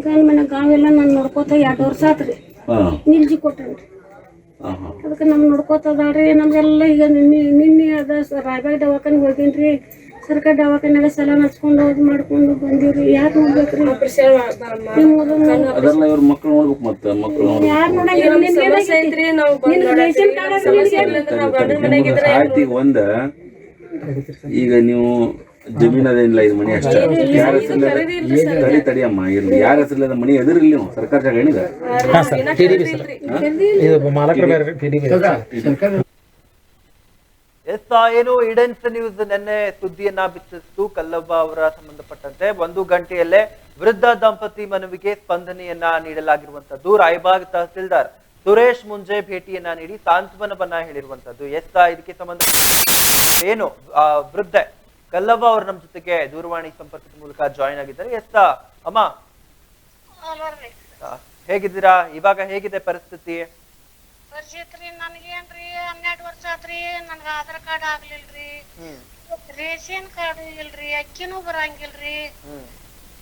ಗಂಡ ಮನೆ ಗಾವೆಲ್ಲ ನಾನು ನೋಡ್ಕೋತ 2 ವರ್ಷ ಆತ್ರಿ. ಹಾ ನಿಲ್ಜಿ ಕೊಟ್ಟೇನ್ರಿ. ಹಾ ಅದಕ್ಕೆ ನಮ್ಗೆ ನೋಡ್ಕೋತದಾಳ್ರಿ. ನಮ್ಗೆಲ್ಲ ಈಗ ನಿನ್ನೆ ಅದ ರಾಯಬಾಗ್ ದವಾಖಾನಿಗೆ ಹೋಗಿನ್ರಿ. ಸರ್ಕಾರ ದವಾಖಾನ್ಯಾಗ ಸಲ ಹಚ್ಕೊಂಡು ಮಾಡ್ಕೊಂಡು ಬಂದಿವ್ರಿ. ಯಾರು ನೋಡ್ಬೇಕ್ರಿ? ಅದೆಲ್ಲ ಇವ್ರ ಮಕ್ಕಳು ನೋಡ್ಬೇಕು. ಮತ್ತೆ ಮಕ್ಕಳು ಯಾರು ನೋಡಂಗಿಲ್ಲ. ರೇಷನ್ ಕಾರ್ಡ್ ಆಯ್ತು. ಈಗ ಒಂದ ಈಗ ನೀವು ಜಮೀನ್ ಅದೇನಿಲ್ಲ, ಇದು ಮನಿ ಅಷ್ಟೇ. ಯಾರ ಹೆಸರು ತಡಿಯಮ್ಮ ಇರ್ಲಿ, ಯಾರ ಹೆಸರು ಮನಿ ಎದುರಿಲ್ಲ ನೀವು ಸರ್ಕಾರ ಜಾಗ ಏನಿದೆ? ಹಾ ಸರ್ ಟಿಡಿಬಿ ಸರ್. ಇದು ಮಾಲಕರ ಬೇರೆ ಟಿಡಿಬಿ ಏನು ಇಡೆನ್ಸ್ ನ್ಯೂಸ್ ನಿನ್ನೆ ಸುದ್ದಿಯನ್ನ ಬಿತ್ತಿಸಿತು. ಕಲ್ಲವ್ವ ಅವರ ಸಂಬಂಧಪಟ್ಟಂತೆ 1 ಗಂಟೆಯಲ್ಲೇ ವೃದ್ಧ ದಂಪತಿ ಮನವಿಗೆ ಸ್ಪಂದನೆಯನ್ನ ನೀಡಲಾಗಿರುವಂತದ್ದು. ರಾಯಬಾಗ್ ತಹಸೀಲ್ದಾರ್ ಸುರೇಶ್ ಮುಂಜೆ ಭೇಟಿಯನ್ನ ನೀಡಿ ಸಾಂತ್ವನವನ್ನ ಹೇಳಿರುವಂತದ್ದು. ಇದಕ್ಕೆ ಸಂಬಂಧ ಏನು ವೃದ್ಧೆ ಕಲ್ಲವ್ವ ಅವರು ನಮ್ಮ ಜೊತೆಗೆ ದೂರವಾಣಿ ಸಂಪರ್ಕದ ಮೂಲಕ ಜಾಯಿನ್ ಆಗಿದ್ದಾರೆ. ಅಮ್ಮ ಹೇಗಿದ್ದೀರಾ? ಇವಾಗ ಹೇಗಿದೆ ಪರಿಸ್ಥಿತಿ? ನನಗೇನ್ರಿ 12 ವರ್ಷ ಆತ್ರಿ. ನನ್ಗ ಆಧಾರ್ ಕಾರ್ಡ್ ಆಗ್ಲಿಲ್ರಿ, ರೇಷನ್ ಕಾರ್ಡ್ ಇಲ್ರಿ, ಅಕ್ಕಿನೂ ಬರಂಗಿಲ್ರಿ.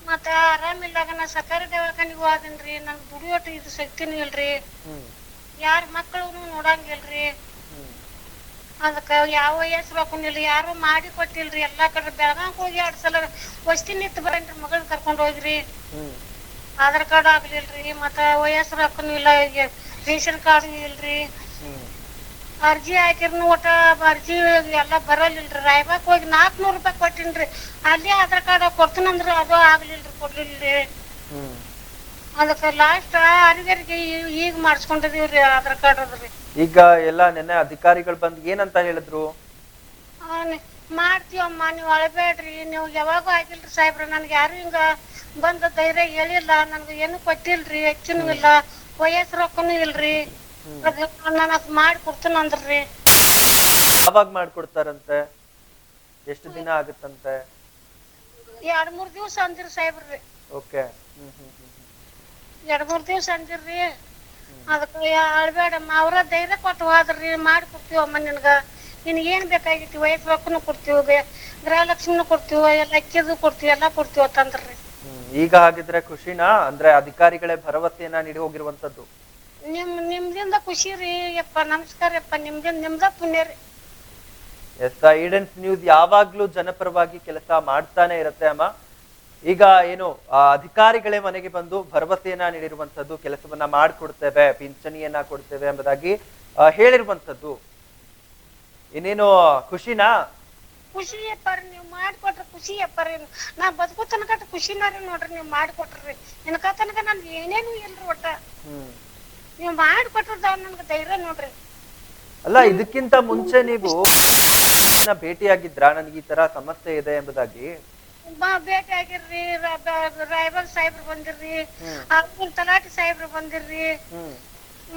ಮತ್ತ ಆರಾಮಿಲ್ಲಾಗ ನಾ ಸರ್ಕಾರಿ ದವಾಖಾನಿಗೆ ಹೋದಿನ್ರಿ. ನನ್ ದುಡಿಯೋಟ ಇದು ಶಕ್ತಿನೂ ಇಲ್ರಿ. ಯಾರ ಮಕ್ಕಳು ನೋಡಂಗಿಲ್ರಿ. ಅದಕ್ಕ ಯಾವ ವಯಸ್ಸು ಹಾಕೊಂಡಿಲ್ರಿ, ಯಾರು ಮಾಡಿ ಕೊಟ್ಟಿಲ್ರಿ. ಎಲ್ಲಾ ಕಡೆ ಬೆಳಗಾವ್ ಹೋಗಿ 2 ಸಲ ವಸ್ತಿ ನಿಂತು ಬರೇನ್ರಿ. ಮಗಳ್ ಕರ್ಕೊಂಡ್ ಹೋಗ್ರಿ. ಆಧಾರ್ ಕಾರ್ಡ್ ಆಗ್ಲಿಲ್ರಿ, ಮತ್ತ ವಯಸ್ಸು ಹಾಕೊಂಡಿಲ್ಲ, ರೇಷನ್ ಕಾರ್ಡ್ ಇಲ್ರಿ. ಅರ್ಜಿ ಹಾಕಿರ್ನು ಒಟ್ಟ ಅರ್ಜಿ ಎಲ್ಲ ಬರಲಿಲ್ರಿ. ರಾಯಬಾಗ್ ಹೋಗಿ 400 ರೂಪಾಯಿ ಕೊಟ್ಟಿನ್ರಿ. ಅಲ್ಲಿ ಆಧಾರ್ ಕಾರ್ಡ್ ಕೊಡ್ತೀನಂದ್ರ ಅದು ಆಗ್ಲಿಲ್ರಿ, ಕೊಡ್ಲಿಲ್ರಿ. ಅದಕ್ಕೆ ಲಾಸ್ಟ್ ಅರಿಗರಿಗೆ ಈಗ ಮಾಡಿಸ್ಕೊಂಡಿದೀವ್ರಿ ಆಧಾರ್ ಕಾರ್ಡ್ ಅದ್ರಿ. ಈಗ ಎಲ್ಲ ನೆನ್ನೆ ಅಧಿಕಾರಿಗಳು ಬಂದ್ ಏನಂತ ಹೇಳಿದ್ರು? ಮಾಡ್ತೀವಮ್ಮ, ನೀವ್ ಅಳಬೇಡ್ರಿ, ನೀವು ಯಾವಾಗೂ ಆಗಿಲ್ರಿ ಸಾಹೇಬ್ರ, ನನ್ಗೆ ಯಾರು ಹಿಂಗ ಬಂದ ಧೈರ್ಯ ಹೇಳಿಲ್ಲ, ನನ್ಗೆ ಏನು ಕೊಟ್ಟಿಲ್ರಿ, ಹೆಚ್ಚಿನೂ ಇಲ್ಲ, ವಯಸ್ಸು ರೊಕ್ಕನೂ ಇಲ್ರಿ, ನನಗ್ ಮಾಡಿ ಕೊಡ್ತೀನಿ ಅಂದ್ರಿ. ಯಾವಾಗ ಮಾಡ್ಕೊಡ್ತಾರಂತೆ? ಎಷ್ಟು ದಿನ ಆಗುತ್ತಂತೆ? 2-3 ದಿವ್ಸ ಅಂದಿರಿ ಸಾಹೇಬ್ರಿ. ಓಕೆ. 2-3 ದಿವ್ಸ ಅಂದಿರ್ರಿ. ಅದಕ್ಕೆ ಅಳ್ಬೇಡಮ್ಮ, ಅವ್ರ ಧೈರ್ಯ ಕೊಟ್ಟು ಹೋದ್ರಿ, ಮಾಡಿ ಕೊಡ್ತೀವಮ್ಮ, ನಿನಗೆ ಏನ್ ಬೇಕಾಗಿತ್ತು, ವಯಸ್ಸು ರೊಕ್ಕನು ಕೊಡ್ತೀವಿ, ಗೃಹಲಕ್ಷ್ಮಿನೂ ಕೊಡ್ತೀವಿ, ಎಲ್ಲ ಅಕ್ಕಿದು ಕೊಡ್ತೀವಿ, ಎಲ್ಲ ಕೊಡ್ತೀವಿ ಅಂತಂದ್ರಿ. ಈಗ ಹಾಗಿದ್ರೆ ಖುಷಿನಾ? ಅಂದ್ರೆ ಅಧಿಕಾರಿಗಳೇ ಭರವಸೆಯನ್ನ ನೀಡಿ ಹೋಗಿರುವಂತದ್ದು. ನಿಮ್ದಿಂದ ಖುಷಿ ರೀ ಯಪ್ಪ, ನಮಸ್ಕಾರ ಯಪ್ಪ, ನಿಮ್ದ ಪುಣ್ಯ ರೀ. ಎಸ್, ಈಡನ್ಸ್ ನ್ಯೂಸ್ ಯಾವಾಗ್ಲೂ ಜನಪರವಾಗಿ ಕೆಲಸ ಮಾಡ್ತಾನೆ ಇರತ್ತೆ ಅಮ್ಮ. ಈಗ ಏನು ಅಧಿಕಾರಿಗಳೇ ಮನೆಗೆ ಬಂದು ಭರವಸೆಯನ್ನ ನೀಡಿರುವಂತದ್ದು, ಕೆಲಸವನ್ನ ಮಾಡ್ಕೊಡ್ತೇವೆ, ಪಿಂಚಣಿಯನ್ನ ಕೊಡ್ತೇವೆ ಎಂಬುದಾಗಿ ಹೇಳಿರುವಂತದ್ದು. ಇನ್ನೇನು ಖುಷಿನಾ? ಖುಷಿ ಅಪ್ಪಾರಿ, ನೀವ್ ಮಾಡಿಕೊಟ್ರೆ ಖುಷಿ ಅಪ್ಪಾರಿ. ನಾ ಬದುಕೋ ತನಕ ಖುಷಿನಾರಿ ನೋಡ್ರಿ, ನೀವ್ ಮಾಡಿಕೊಟ್ರಿ. ಇನ್ಕ ತನಕ ನನ್ಗೆ ಏನೇನು ಇಲ್ರಿ ಒಟ್ಟ. ನೀವ್ ಮಾಡಿಕೊಟ್ರದ ನನ್ಗೆ ಧೈರ್ಯ ನೋಡ್ರಿ. ಅಲ್ಲ, ಇದಕ್ಕಿಂತ ಮುಂಚೆ ನೀವು ಭೇಟಿಯಾಗಿದ್ರ ನನಗೆ ಈ ತರ ಸಮಸ್ಯೆ ಇದೆ ಎಂಬುದಾಗಿ? ಭೇಟಿ ಆಗಿರ್ರಿ, ರಾಯಬಾಗ್ ಸಾಹೇಬ್ರು ಬಂದಿರ್ರಿ, ತಲಾಟಿ ಸಾಹೇಬ್ರು ಬಂದಿರ್ರಿ,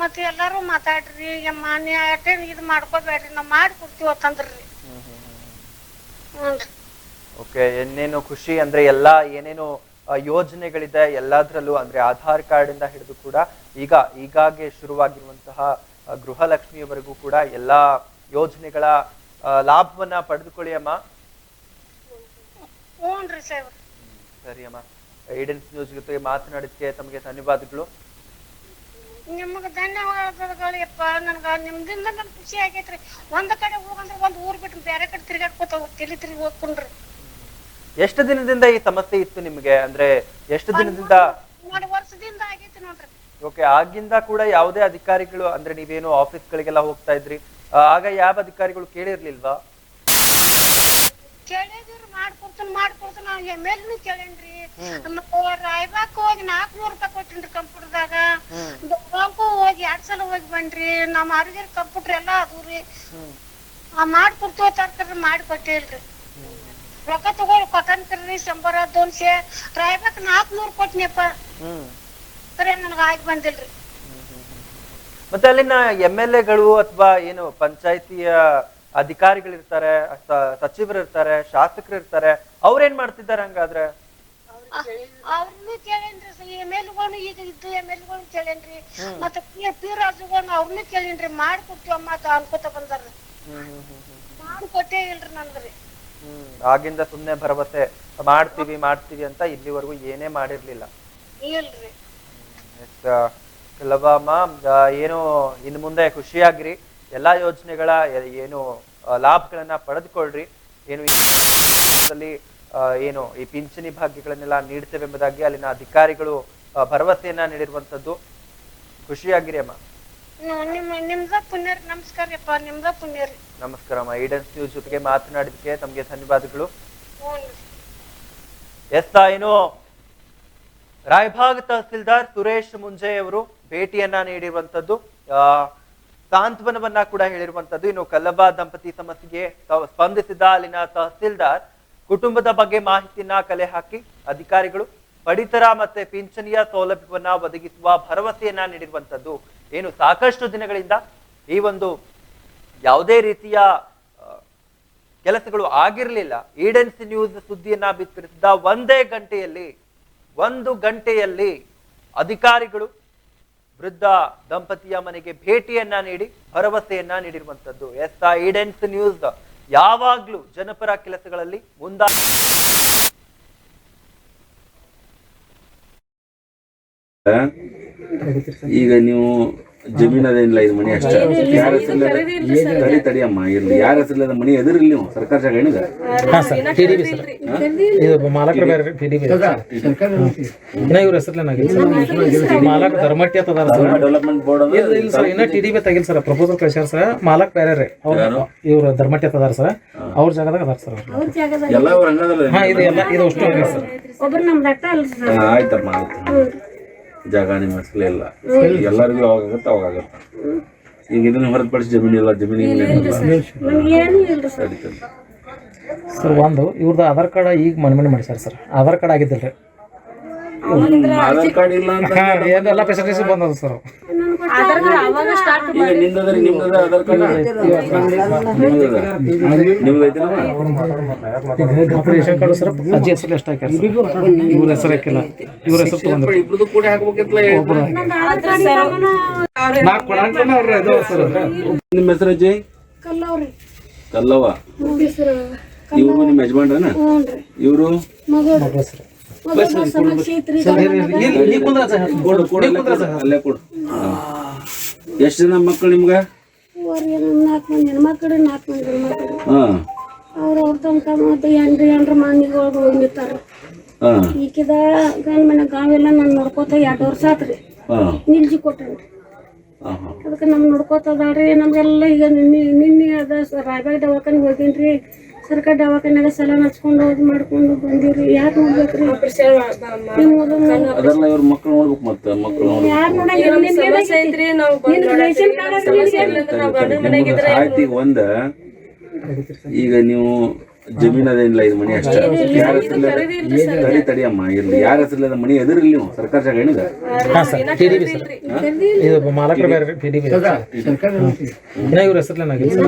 ಮತ್ತೆ ಎಲ್ಲಾರು ಮಾತಾಡ್ರಿ, ಅಮ್ಮ ನೀ ಅಟೆಂಡ್ ಇದು ಮಾಡ್ಕೋಬೇಡ್ರಿ, ನಾವ್ ಮಾಡ್ಕೊಡ್ತೀವಿ ಅಂತಂದ್ರಿ. ಓಕೆ. ಇನ್ನೇನು ಖುಷಿ ಅಂದ್ರೆ ಎಲ್ಲಾ ಏನೇನು ಯೋಜನೆಗಳಿದೆ ಎಲ್ಲಾದ್ರಲ್ಲೂ ಅಂದ್ರೆ ಆಧಾರ್ ಕಾರ್ಡ್ ಇಂದ ಹಿಡಿದು ಕೂಡ ಈಗಾಗೆ ಶುರುವಾಗಿರುವಂತಹ ಗೃಹಲಕ್ಷ್ಮಿಯವರೆಗೂ ಕೂಡ ಎಲ್ಲಾ ಯೋಜನೆಗಳ ಲಾಭವನ್ನ ಪಡೆದುಕೊಳ್ಳಿ ಅಮ್ಮ. ಹ್ಞೂನ್ರಿ ಸಾಹೇಬ್ರ. ಸರಿ ಅಮ್ಮ, ಈಡನ್ಸ್ ನ್ಯೂಸ್ ಜೊತೆಗೆ ಮಾತನಾಡಿದ್ಕೆ ತಮಗೆ ಧನ್ಯವಾದಗಳು. ನಿಮ್ಗೆ ಧನ್ಯವಾದಗಳು ಯಪ್ಪ. ನಿಮ್ದಿಂದ ನನ್ ಖುಷಿ ಆಗೈತ್ರಿ. ಒಂದ್ ಕಡೆ ಹೋಗಂದ್ರೆ ಒಂದ್ ಊರ್ ಬಿಟ್ಟು ಬೇರೆ ಕಡೆ ತಿರ್ಗಾಡ್ಕೋತ ತಿರುಗಿ ಹೋಗ್ಕೊಂಡ್ರಿ. ಎಷ್ಟು ದಿನದಿಂದ ಈ ಸಮಸ್ಯೆ ಇತ್ತು ನಿಮ್ಗೆ? ಅಂದ್ರೆ ಎಷ್ಟು ದಿನದಿಂದ? 2 ವರ್ಷದಿಂದ ಆಗೈತಿ ನೋಡ್ರಿ. ಓಕೆ. ಆಗಿಂದ ಕೂಡ ಯಾವುದೇ ಅಧಿಕಾರಿಗಳು ಅಂದ್ರೆ ನೀವೇನು ಆಫೀಸ್ಗಳಿಗೆಲ್ಲ ಹೋಗ್ತಾ ಇದ್ರಿ, ಆಗ ಯಾವ ಅಧಿಕಾರಿಗಳು ಕೇಳಿರ್ಲಿಲ್ವಾ? ಕೇಳಿದ್ರಿ, ಮಾಡ್ಕೊಡ್ತಾನ ಎಮ್ಮೆಲ್ನು ಕೇಳೇನ್ರಿ. ಮತ್ತೆ ರಾಯಬಾಗ್ ಹೋಗಿ 400 ರೂಪಾಯಿ ಕೊಟ್ಟಿನ್ರಿ ಕಂಪ್ಯೂಟರ್ದಾಗ. ಬ್ಯಾಂಕು ಹೋಗಿ 2 ಸಲ ಹೋಗಿ ಬಂದ್ರಿ. ನಮ್ಮ ಅರಿಗೆರ್ ಕಂಪ್ಯೂಟರ್ ಎಲ್ಲಾ ಅದೂರಿ. ಮಾಡ್ಕೊಡ್ತೀವಿ ತರ್ಕಾರಿ ಮಾಡಿಕೊಟ್ಟಿಲ್ರಿ. ರೊಕ್ಕ ತಗೊಂಡು ಕೊಟ್ಟಂತ್ರಿ 100-200. ರಾಯಬಾಗ್ 400 ಕೊಟ್ಟಿನಪ್ಪ, ಸರಿ ನನಗ ಆಗಿ ಬಂದಿಲ್ರಿ. ಮತ್ತೆ ಅಲ್ಲಿನ MLA-ಗಳು ಅಥವಾ ಏನು ಪಂಚಾಯತಿಯ ಅಧಿಕಾರಿಗಳಿರ್ತಾರೆ, ಸಚಿವರು ಇರ್ತಾರೆ, ಶಾಸಕರು ಇರ್ತಾರೆ, ಅವ್ರೇನ್ ಮಾಡ್ತಿದ್ದಾರೆ ಹಂಗಾದ್ರೆ? ಅವ್ರನ್ನು ಕೇಳೇನ್ರಿ, MLA-ಗಳು ಈಗ ಇದ್ದು MLA-ಗಳು ಕೇಳೇನ್ರಿ, ಮತ್ತೆ ಪಿ ರಾಜುಗಳನ್ನ ಅವ್ರನ್ನು ಕೇಳೇನ್ರಿ. ಮಾಡ್ಕೊಡ್ತೀವಮ್ಮ ಅಂತ ಅನ್ಕೋತ ಬಂದಾರ್ರಿ. ಮಾಡ್ಕೊಟ್ಟೇ ಇಲ್ರಿ ನನ್ಗ್ರಿ. ಆಗಿಂದ ಸುಮ್ನೆ ಭರವಸೆ ಮಾಡ್ತೀವಿ ಅಂತ ಇಲ್ಲಿವರೆಗೂ ಏನೇ ಮಾಡಿರ್ಲಿಲ್ಲ. ಇಲ್ರಿ. ಕೆಲವಮ್ಮ ಏನು ಇನ್ನು ಮುಂದೆ ಖುಷಿಯಾಗ್ರಿ, ಎಲ್ಲಾ ಯೋಜನೆಗಳ ಏನು ಲಾಭಗಳನ್ನ ಪಡೆದುಕೊಳ್ರಿ. ಏನು ಏನು ಈ ಪಿಂಚಣಿ ಭಾಗ್ಯಗಳನ್ನೆಲ್ಲ ನೀಡ್ತೇವೆ ಎಂಬುದಾಗಿ ಅಲ್ಲಿನ ಅಧಿಕಾರಿಗಳು ಭರವಸೆಯನ್ನ ನೀಡಿರುವಂತದ್ದು. ಖುಷಿಯಾಗಿರಿ ಅಮ್ಮ. ನಿಮ್ದ ಪುಣ್ಯ ರೀ. ನಮಸ್ಕಾರ ಯಪ್ಪ, ನಿಮ್ದ ಪುಣ್ಯ ರೀ. ನಮಸ್ಕಾರ ಅಮ್ಮ. ಈಡನ್ಸ್ ನ್ಯೂಸ್ ಜೊತೆಗೆ ಮಾತನಾಡಿದಕ್ಕೆ ತಮಗೆ ಧನ್ಯವಾದಗಳು. ಏನು ರಾಯಬಾಗ್ ತಹಸೀಲ್ದಾರ್ ಸುರೇಶ್ ಮುಂಜೆ ಅವರು ಭೇಟಿಯನ್ನ ನೀಡಿರುವಂತದ್ದು, ಸಾಂತ್ವನವನ್ನ ಕೂಡ ಹೇಳಿರುವಂತದ್ದು. ಇನ್ನು ಕಲ್ಲಬ ದಂಪತಿ ಸಮಸ್ಯೆಗೆ ಸ್ಪಂದಿಸಿದ ಅಲ್ಲಿನ ತಹಸೀಲ್ದಾರ್ ಕುಟುಂಬದ ಬಗ್ಗೆ ಮಾಹಿತಿಯನ್ನ ಕಲೆ ಹಾಕಿ ಅಧಿಕಾರಿಗಳು ಪಡಿತರ ಮತ್ತೆ ಪಿಂಚಣಿಯ ಸೌಲಭ್ಯವನ್ನ ಒದಗಿಸುವ ಭರವಸೆಯನ್ನ ನೀಡಿರುವಂತದ್ದು. ಏನು ಸಾಕಷ್ಟು ದಿನಗಳಿಂದ ಈ ಒಂದು ಯಾವುದೇ ರೀತಿಯ ಕೆಲಸಗಳು ಆಗಿರ್ಲಿಲ್ಲ. ಈಡನ್ಸ್ ನ್ಯೂಸ್ ಸುದ್ದಿಯನ್ನ ಬಿತ್ತರಿಸಿದ 1 ಗಂಟೆಯಲ್ಲಿ ಅಧಿಕಾರಿಗಳು ವೃದ್ಧ ದಂಪತಿಯ ಮನೆಗೆ ಭೇಟಿಯನ್ನ ನೀಡಿ ಭರವಸೆಯನ್ನ ನೀಡಿರುವಂತದ್ದು. ಈಡನ್ಸ್ ನ್ಯೂಸ್ ಯಾವಾಗ್ಲೂ ಜನಪರ ಕೆಲಸಗಳಲ್ಲಿ ಈಗ ನೀವು ಜಮೀನ್ ಅದೇನಿಲ್ಲ ಇದು ಮನಿ ಅಷ್ಟೇ ಯಾರ ಹೆಸರಲ್ಲಿ ತಡಿಯಮ್ಮ ಇರ್ಲಿ ಯಾರ ಹೆಸರಲ್ಲಿ ಮನಿ ಎದುರಿಲ್ಲ ನೀವು ಸರ್ಕಾರ ಜಾಗ ಏನಿದೆ ಹಾ ಸರ್ TDB ಸರ್ ಇದು ಮಾಲಕರ ಬೇರೆ TDB ಇನ್ನ ಇವ್ರ ಹೆಸರ್ಲೇನಾಗಿಲ್ಲ ಮಾಲಕ್ ಧರ್ಮಟ್ಟಿ ಅಂತ ಅದಾರ ಸರ್ ಡೆವಲಪ್ಮೆಂಟ್ ಬೋರ್ಡ್ ಇಲ್ಲ ಸರ್ ಇನ್ನ TDB ತೆಗಿಲ್ ಸರ್ ಪ್ರಪೋಸಲ್ ಕಳ್ಸ್ಯಾರ ಸರ್ ಮಾಲಕ್ ಬೇರೆ ರೀ ಅವ್ರು ಇವ್ರ ಧರ್ಮಟ್ಟಿ ಅಂತ ಅದಾರ ಸರ್ ಅವ್ರ ಜಾಗದಾಗ ಅದಾರ ಸರ್ ಅವ್ರು ಅವ್ರ ಜಾಗದಾಗ ಎಲ್ಲ ಅವ್ರ ಹಂಗದಲ್ಲ ಹಾ ಇದು ಎಲ್ಲ ಇದು ಅಷ್ಟು ಇದೆ ಸರ್ ಒಬ್ರು ನಮ್ದು ಅಟ್ಟ ಅಲ್ಲ ಸರ್. ಆಯ್ತಮ್ಮ ಆಯ್ತು ಜಾಗ ನಿಮ್ಮ ಹೆಸರೇ ಇಲ್ಲ ಎಲ್ಲರಿಗೂ ಅವಾಗತ್ತೆ ಅವಾಗತ್ತೆ ಈಗ ಇದನ್ನ ಹೊರತುಪಡಿಸಿ ಜಮೀನಿಲ್ಲ ಜಮೀನಿಗೆ ನಮ್ಗೆ ಏನೂ ಇಲ್ರಿ ಸರ್. ಸರ್ ಒಂದು ಇವ್ರದ್ದು ಆಧಾರ್ ಕಾರ್ಡ್ ಈಗ ಮನೆ ಮಾಡಿಸ್ಯಾರ ಸರ್ ಆಧಾರ್ ಕಾರ್ಡ್ ಆಗಿದ್ದಿಲ್ರಿ ಆಧಾರ್ ಕಾರ್ಡ್ ಇಲ್ಲ ಅಂತ ಎಲ್ಲ ಫೆಸಿಲಿಟೀಸ್ ಬಂದದ ಸರ್ ಈಗ ನಿಮ್ದದ್ರಿ ನಿಮ್ದದ ಆಧಾರ್ ಕಾರ್ಡ್ ನಿಮ್ದು ಐತಿ ರೇಷನ್ ಕಾರ್ಡ್ ಸರ್ ಅಜ್ಜಿ ಹೆಸರು ಎಷ್ಟು ಹಾಕ್ಯಾರ ಇವ್ರ ಹೆಸರು ಹಾಕಿಲ್ಲ ಇವ್ರ ಹೆಸರು ತಗೊಂಡ್ರಿ ಇಬ್ರದ್ದು ಕೂಡ ಹಾಕ್ಬೇಕಿತ್ತಲ್ಲ ನಿಮ್ಮ ಹೆಸರು ಅಜ್ಜಿ ಕಲ್ಲವ್ರಿ ಕಲ್ಲವ್ವ ಹೆಸರು ಇವ್ರು ನಿಮ್ಮ ಯಜಮಾನ್ರನ ಹ್ಞೂನ್ರಿ ಇವ್ರು ಮಗಳು ಸಮಸ್ಯೆ ಐತ್ರಿ ಕೊಡು ಕೊಡು ಅಲ್ಲೇ ಕೊಡು ಎಷ್ಟು ಜನ ಮಕ್ಕಳು ನಿಮ್ಗ ಊರಿಗೆ ನಮ್ಮ 4 ಮಂದಿ ಹೆಣ್ಮಕ್ಳು 4 ಮಂದಿ ಹೆಣ್ಮಕ್ಳು ಹಾ ಅವ್ರ ತನಕ ಮತ್ತೆ ಎಂಟ್ರ ಮನೆಗಳಿಗೆ ಹೋಗಿ ನಿಂತಾರ ಹಾ ಈಕಿದ ಗಂಡ ಮನೆ ಗಾವೆಲ್ಲ ನಾನು ನೋಡ್ಕೋತ 2 ವರ್ಷ ಆತ್ರಿ ಹಾ ನಿಲ್ಜಿ ಕೊಟ್ಟೇನ್ರಿ ಹಾ ಹಾ ಅದಕ್ಕೆ ನಮ್ಗೆ ನೋಡ್ಕೋತದಾಡ್ರಿ ನಮ್ಗೆಲ್ಲ ಈಗ ನಿನ್ನೆ ಅದ ರಾಯಬಾಗ್ ದವಾಖಾನಿಗೆ ಹೋಗಿನ್ರಿ ಸರ್ಕಾರಿ ದವಾಖಾನ್ಯಾಗ ಸಲ ಹಚ್ಕೊಂಡು ಹೋಗಿ ಮಾಡ್ಕೊಂಡು ಬಂದಿವ್ರಿ ಯಾಕೆ ನೋಡ್ಬೇಕ್ರಿ ನೀವು ಅದೆಲ್ಲ ಇವ್ರ ಮಕ್ಕಳು ನೋಡ್ಬೇಕು ಮತ್ತೆ ಮಕ್ಕಳು ಯಾರು ನೋಡಂಗಿಲ್ಲ ಆಯ್ತು ಈಗ ಒಂದ ಈಗ ನೀವು ಜಮೀನ್ ಅದೇನಿಲ್ಲ ಇದು ಮನಿ ಅಷ್ಟೇ ಯಾರ ಹೆಸರಲ್ಲಿ ತಡಿಯಮ್ಮ ಇರ್ಲಿ ಯಾರ ಹೆಸರಲ್ಲಿ ಮನಿ ಎದುರಿಲ್ಲ ನೀವು ಸರ್ಕಾರ ಜಾಗ ಏನಿದೆ ಹಾ ಸರ್ TDB ಸರ್ ಇದು ಮಾಲಕರ ಬೇರೆ TDB ಇನ್ನ ಇವ್ರ ಹೆಸರ್ಲೇನಾಗಿಲ್ಲ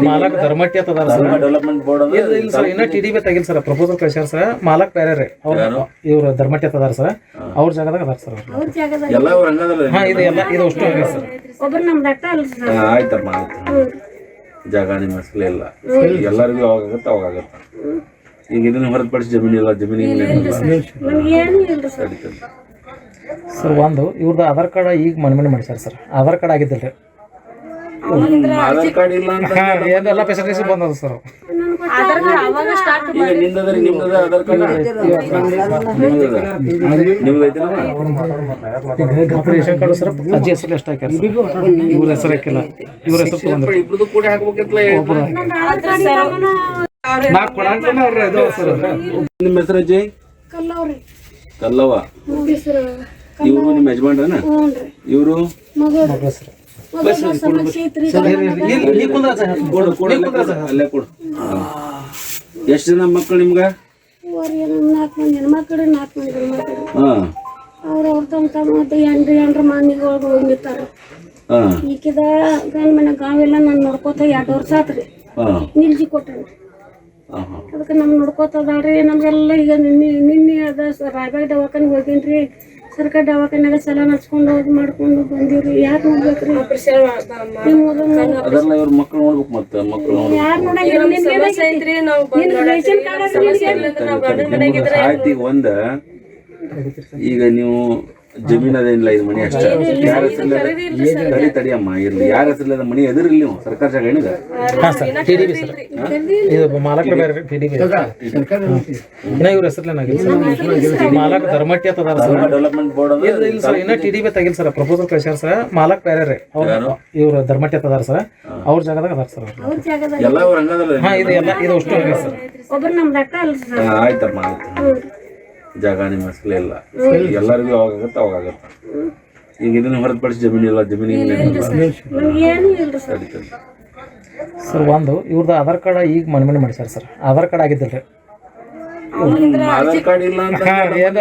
ಮಾಲಕ್ ಧರ್ಮಟ್ಟಿ ಅಂತ ಅದಾರ ಸರ್ ಡೆವಲಪ್ಮೆಂಟ್ ಬೋರ್ಡ್ ಇಲ್ಲ ಸರ್ ಇನ್ನ TDB ತೆಗಿಲ್ ಸರ್ ಪ್ರಪೋಸಲ್ ಕಳ್ಸ್ಯಾರ ಸರ್ ಮಾಲಕ್ ಬೇರೆ ರೀ ಅವ್ರು ಇವ್ರ ಧರ್ಮಟ್ಟಿ ಅಂತ ಅದಾರ ಸರ್ ಅವ್ರ ಜಾಗದಾಗ ಅದಾರ ಸರ್ ಅವ್ರು ಅವ್ರ ಜಾಗದಾಗ ಎಲ್ಲ ಅವ್ರ ಹಂಗದಲ್ಲ ಹಾ ಇದು ಎಲ್ಲ ಇದು ಅಷ್ಟು ಇದೆ ಸರ್ ಒಬ್ರು ನಮ್ದು ಅಟ್ಟ ಅಲ್ಲ ಸರ್. ಆಯ್ತಮ್ಮ ಆಯ್ತು ಜಾಗ ನಿಮ್ಮ ಹೆಸರೇ ಇಲ್ಲ ಎಲ್ಲರಿಗೂ ಅವಾಗತ್ತೆ ಅವಾಗತ್ತೆ ಈಗ ಇದನ್ನ ಹೊರತುಪಡಿಸಿ ಜಮೀನಿಲ್ಲ ಜಮೀನಿಗೆ ನಮ್ಗೆ ಏನೂ ಇಲ್ರಿ ಸರ್. ಸರ್ ಒಂದು ಇವ್ರದ್ದು ಆಧಾರ್ ಕಾರ್ಡ್ ಈಗ ಮನೆ ಮಾಡಿಸ್ಯಾರ ಸರ್ ಆಧಾರ್ ಕಾರ್ಡ್ ಆಗಿದ್ದಿಲ್ರಿ ಆಧಾರ್ ಕಾರ್ಡ್ ಇಲ್ಲ ಅಂತ ಎಲ್ಲ ಫೆಸಿಲಿಟೀಸ್ ಬಂದದ ಸರ್ ಈಗ ನಿಮ್ದದ್ರಿ ನಿಮ್ದದ ಆಧಾರ್ ಕಾರ್ಡ್ ನಿಮ್ದು ಐತಿಲ್ಲ ರೇಷನ್ ಕಾರ್ಡ್ ಸರ್ ಅಜ್ಜಿ ಹೆಸರು ಎಷ್ಟು ಹಾಕ್ಯಾರ ಇವ್ರ ಹೆಸರು ಹಾಕಿಲ್ಲ ಇವ್ರ ಹೆಸರು ತಗೊಂಡ್ರಿ ಇಬ್ರದ್ದು ಕೂಡ ಹಾಕ್ಬೇಕಿತ್ತಲ್ಲ ನಿಮ್ಮ ಹೆಸರು ಅಜ್ಜಿ ಕಲ್ಲವ್ರಿ ಕಲ್ಲವ್ವ ಹೆಸರು ಇವ್ರು ನಿಮ್ಮ ಯಜಮಾನ್ರನ ಹ್ಞೂನ್ರಿ ಇವ್ರು ಮಗಳು ಸಮಸ್ಯೆ ಐತ್ರಿ ಕೊಡು ಕೊಡು ಅಲ್ಲೇ ಕೊಡು ಎಷ್ಟು ಜನ ಮಕ್ಕಳು ನಿಮ್ಗ ಊರಿಗೆ ನಮ್ಮ 4 ಮಂದಿ ಹೆಣ್ಮಕ್ಳು 4 ಮಂದಿ ಹೆಣ್ಮಕ್ಳು ಹಾ ಅವ್ರ ತನಕ ಮತ್ತೆ ಎಂಟ್ರ ಮನೆಗಳಿಗೆ ಹೋಗಿ ನಿಂತಾರ ಹಾ ಈಕಿದ ಗಂಡ ಮನೆ ಗಾವೆಲ್ಲ ನಾನು ನೋಡ್ಕೋತ 2 ವರ್ಷ ಆತ್ರಿ ಹಾ ನಿಲ್ಜಿ ಕೊಟ್ಟೇನ್ರಿ ಹಾ ಹಾ ಅದಕ್ಕೆ ನಮ್ಗೆ ನೋಡ್ಕೋತದಾಡ್ರಿ ನಮ್ಗೆಲ್ಲ ಈಗ ನಿನ್ನೆ ಅದ ರಾಯಬಾಗ್ ದವಾಖಾನಿಗೆ ಹೋಗಿನ್ರಿ ಸರ್ಕಾರಿ ದವಾಖಾನ್ಯಾಗ ಸಲ ಹಚ್ಕೊಂಡು ಹೋಗಿ ಮಾಡ್ಕೊಂಡು ಬಂದಿವ್ರಿ ಯಾಕೆ ನೋಡ್ಬೇಕ್ರಿ ನೀವು ಅದೆಲ್ಲ ಇವ್ರ ಮಕ್ಕಳು ನೋಡ್ಬೇಕು ಮತ್ತೆ ಮಕ್ಕಳು ಯಾರು ನೋಡಂಗಿಲ್ಲ ರೇಷನ್ ಕಾರ್ಡ್ ಆಯ್ತು ಈಗ ಒಂದ ಈಗ ನೀವು ಜಮೀನ್ ಅದೇನಿಲ್ಲ ಇದು ಮನಿ ಅಷ್ಟೇ ಯಾರ ಹೆಸರಲ್ಲಿ ತಡಿಯಮ್ಮ ಇರ್ಲಿ ಯಾರ ಹೆಸರಲ್ಲಿ ಮನಿ ಎದುರಿಲ್ಲ ನೀವು ಸರ್ಕಾರ ಜಾಗ ಏನಿದೆ ಹಾ ಸರ್ TDB ಸರ್ ಇದು ಮಾಲಕರ ಬೇರೆ TDB ಇನ್ನ ಇವ್ರ ಹೆಸರ್ಲೇನಾಗಿಲ್ಲ ಮಾಲಕ್ ಧರ್ಮಟ್ಟಿ ಅಂತ ಅದಾರ ಸರ್ ಡೆವಲಪ್ಮೆಂಟ್ ಬೋರ್ಡ್ ಇಲ್ಲ ಸರ್ ಇನ್ನ TDB ತೆಗಿಲ್ ಸರ್ ಪ್ರಪೋಸಲ್ ಕಳ್ಸ್ಯಾರ ಸರ್ ಮಾಲಕ್ ಬೇರೆ ರೀ ಅವ್ರು ಇವ್ರ ಧರ್ಮಟ್ಟಿ ಅಂತ ಅದಾರ ಸರ್ ಅವ್ರ ಜಾಗದಾಗ ಅದಾರ ಸರ್ ಅವ್ರು ಅವ್ರ ಜಾಗದಾಗ ಎಲ್ಲ ಅವ್ರ ಹಂಗದಲ್ಲ ಹಾ ಇದು ಎಲ್ಲ ಇದು ಅಷ್ಟು ಇದೆ ಸರ್ ಒಬ್ರು ನಮ್ದು ಅಟ್ಟ ಅಲ್ಲ ಸರ್. ಆಯ್ತಮ್ಮ ಆಯ್ತು ಜಾಗ ನಿಮ್ಮ ಹೆಸರೇ ಇಲ್ಲ ಎಲ್ಲರಿಗೂ ಅವಾಗತ್ತೆ ಅವಾಗತ್ತೆ ಈಗ ಇದನ್ನ ಹೊರತುಪಡಿಸಿ ಜಮೀನಿಲ್ಲ ಜಮೀನಿಗೆ ನಮ್ಗೆ ಏನೂ ಇಲ್ರಿ ಸರ್. ಸರ್ ಒಂದು ಇವ್ರದ್ದು ಆಧಾರ್ ಕಾರ್ಡ್ ಈಗ ಮನೆ ಮಾಡಿಸ್ಯಾರ ಸರ್ ಆಧಾರ್ ಕಾರ್ಡ್ ಆಗಿದ್ದಿಲ್ರಿ ಆಧಾರ್ ಕಾರ್ಡ್ ಇಲ್ಲ ಅಂತ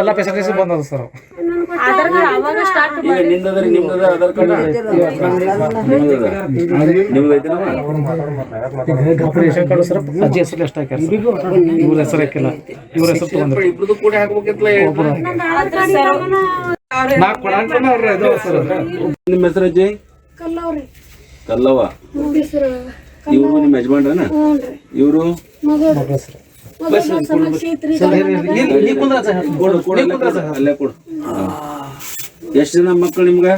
ಎಲ್ಲ ಫೆಸಿಲಿಟೀಸ್ ಬಂದದ ಸರ್ ಈಗ ನಿಮ್ದದ್ರಿ ನಿಮ್ದದ ಆಧಾರ್ ಕಾರ್ಡ್ ನಿಮ್ದು ಐತಿಲ್ಲ ರೇಷನ್ ಕಾರ್ಡ್ ಸರ್ ಅಜ್ಜಿ ಹೆಸರು ಎಷ್ಟು ಹಾಕ್ಯಾರ ಇವ್ರ ಹೆಸರು ಹಾಕಿಲ್ಲ ಇವ್ರ ಹೆಸರು ತಗೊಂಡ್ರಿ ಇಬ್ರದ್ದು ಕೂಡ ಹಾಕ್ಬೇಕಿತ್ತಲ್ಲ ನಿಮ್ಮ ಹೆಸರು ಅಜ್ಜಿ ಕಲ್ಲವ್ರಿ ಕಲ್ಲವ್ವ ಹೆಸರು ಇವ್ರು ನಿಮ್ಮ ಯಜಮಾನ್ರನ ಹ್ಞೂನ್ರಿ ಇವ್ರು ಮಗಳು ಸಮಸ್ಯೆ ಐತ್ರಿ ಕೊಡು ಕೊಡು ಅಲ್ಲೇ ಕೊಡು ಎಷ್ಟು ಜನ ಮಕ್ಕಳು ನಿಮ್ಗ